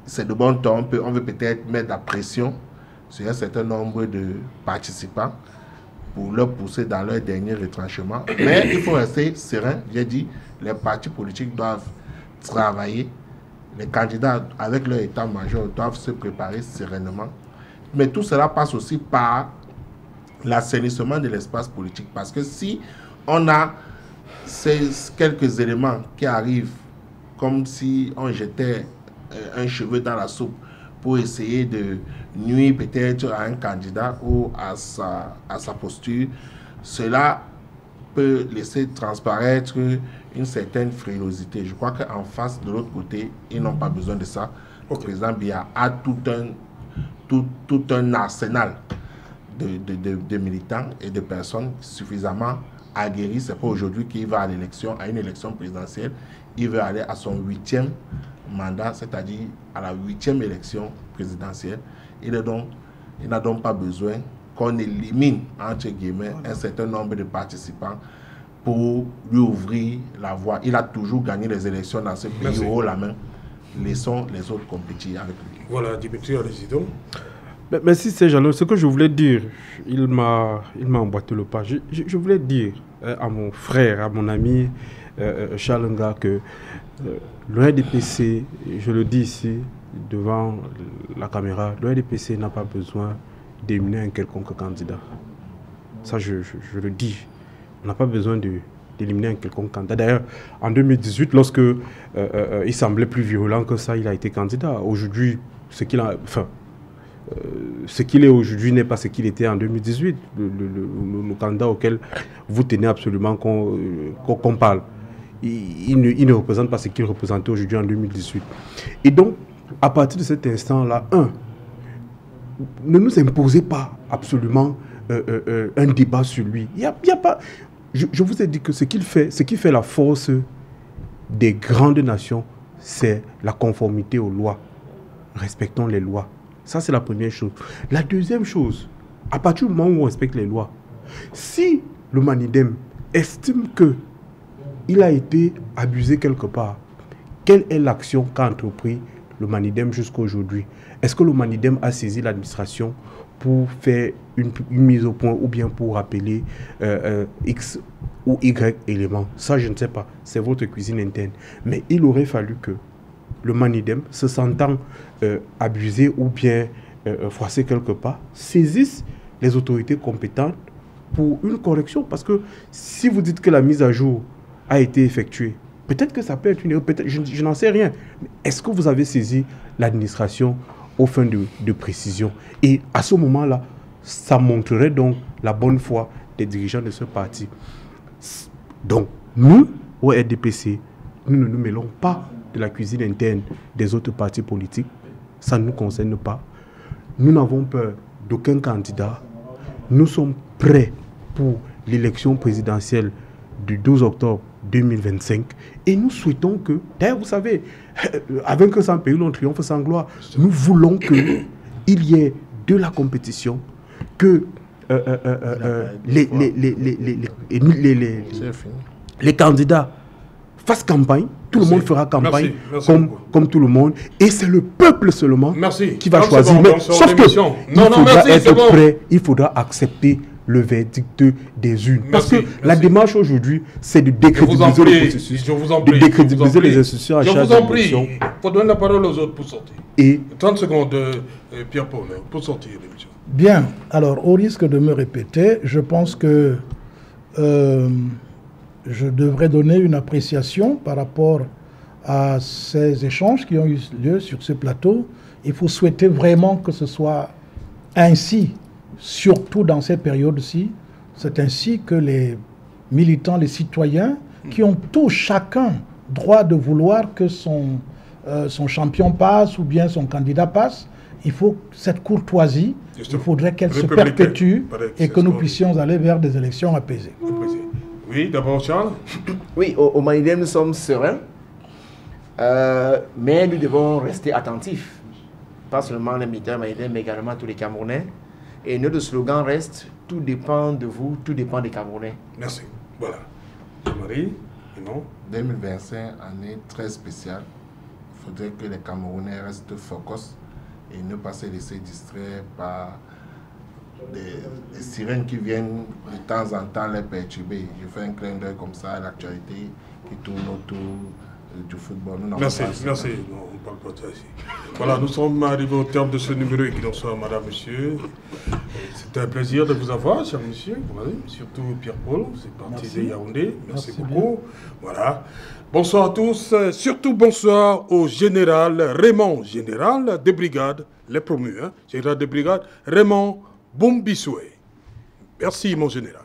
Speaker 14: C'est de bon ton, on veut peut-être mettre la pression sur un certain nombre de participants pour leur pousser dans leur dernier retranchement. Mais il faut rester serein. J'ai dit, les partis politiques doivent travailler. Les candidats, avec leur état-major, doivent se préparer sereinement. Mais tout cela passe aussi par l'assainissement de l'espace politique. Parce que si on a ces quelques éléments qui arrivent comme si on jetait un cheveu dans la soupe pour essayer de nuire peut-être à un candidat ou à sa posture, cela peut laisser transparaître une certaine frilosité. Je crois qu'en face, de l'autre côté, ils n'ont pas besoin de ça. Le président Biya a tout un arsenal de militants et de personnes suffisamment aguerris. Ce n'est pas aujourd'hui qu'il va à une élection présidentielle. Il veut aller à son 8e mandat, c'est-à-dire à la 8e élection présidentielle. Il n'a donc pas besoin qu'on élimine, entre guillemets, un certain nombre de participants pour lui ouvrir la voie. Il a toujours gagné les élections dans ce pays haut la main. Laissons les autres compétir avec lui.
Speaker 10: Voilà, Dimitri, allez-y.
Speaker 11: Merci, c'est Jeannot. Ce que je voulais dire, il m'a emboîté le pas. Je voulais dire à mon frère, à mon ami Charles Nga que le RDPC, je le dis ici devant la caméra, le RDPC n'a pas besoin d'éliminer un quelconque candidat. Ça, je le dis. On n'a pas besoin d'éliminer un quelconque candidat. D'ailleurs, en 2018, lorsque il semblait plus virulent que ça, il a été candidat. Aujourd'hui, ce qu'il est aujourd'hui n'est pas ce qu'il était en 2018. Le candidat auquel vous tenez absolument qu'on parle. Il ne représente pas ce qu'il représentait aujourd'hui en 2018. Et donc, à partir de cet instant-là, ne nous imposez pas absolument un débat sur lui. Il y a pas. Je vous ai dit que ce qui fait la force des grandes nations, c'est la conformité aux lois. Respectons les lois. Ça, c'est la première chose. La deuxième chose, à partir du moment où on respecte les lois, si le Manidem estime qu'il a été abusé quelque part, quelle est l'action qu'a entrepris le Manidem jusqu'à aujourd'hui? Est-ce que le Manidem a saisi l'administration pour faire une mise au point ou bien pour rappeler X ou Y éléments? Ça, je ne sais pas. C'est votre cuisine interne. Mais il aurait fallu que le Manidem, se sentant abusé ou bien froissé quelque part, saisisse les autorités compétentes pour une correction. Parce que si vous dites que la mise à jour a été effectuée, peut-être que ça peut être une erreur, je n'en sais rien. Mais est-ce que vous avez saisi l'administration aux fins de précision? Et à ce moment-là, ça montrerait donc la bonne foi des dirigeants de ce parti. Donc, Nous, au RDPC, nous ne nous mêlons pas de la cuisine interne des autres partis politiques. Ça ne nous concerne pas. Nous n'avons peur d'aucun candidat. Nous sommes prêts pour l'élection présidentielle du 12 octobre 2025. Et nous souhaitons que, d'ailleurs, vous savez, avec un sans péril, on triomphe sans gloire. Nous voulons qu'il y ait de la compétition, que les candidats fassent campagne, tout le monde fera campagne comme tout le monde, et c'est le peuple seulement qui va choisir. Mais, sauf que il faudra accepter le verdict des urnes. Parce que la démarche aujourd'hui, c'est de décrédibiliser le processus, de décrédibiliser les institutions à chaque élection.
Speaker 10: Je vous en prie, il faut donner la parole aux autres pour sortir.
Speaker 11: Et
Speaker 10: 30 secondes, Pierre-Paul, pour sortir l'émission.
Speaker 13: Bien, alors au risque de me répéter, je pense que je devrais donner une appréciation par rapport à ces échanges qui ont eu lieu sur ce plateau. Il faut souhaiter vraiment que ce soit ainsi, surtout dans cette période-ci. C'est ainsi que les militants, les citoyens, qui ont tous chacun droit de vouloir que son champion passe ou bien son candidat passe, il faut cette courtoisie, il faudrait qu'elle se perpétue et que nous puissions aller vers des élections apaisées.
Speaker 10: Oui, d'abord Charles.
Speaker 12: Oui, au Manidem, nous sommes sereins, mais nous devons rester attentifs. Pas seulement les militaires Manidem, mais également tous les Camerounais. Et notre slogan reste « Tout dépend de vous, tout dépend des Camerounais ».
Speaker 10: Merci. Voilà. Marie, non
Speaker 14: 2025, année très spéciale. Il faudrait que les Camerounais restent focus et ne pas se laisser distraire par des sirènes qui viennent de temps en temps les perturber. Je fais un clin d'œil comme ça à l'actualité qui tourne autour du football.
Speaker 10: Merci. Non, on ne parle pas de ça ici. Voilà, nous sommes arrivés au terme de ce numéro et qu'il en soit, madame, monsieur. C'était un plaisir de vous avoir, cher monsieur. Surtout Pierre-Paul, c'est parti de Yaoundé. Merci beaucoup. Bien. Voilà. Bonsoir à tous. Surtout bonsoir au général Raymond, général de brigade, les promus, général de brigade, Raymond Bombissoué. Merci, mon général.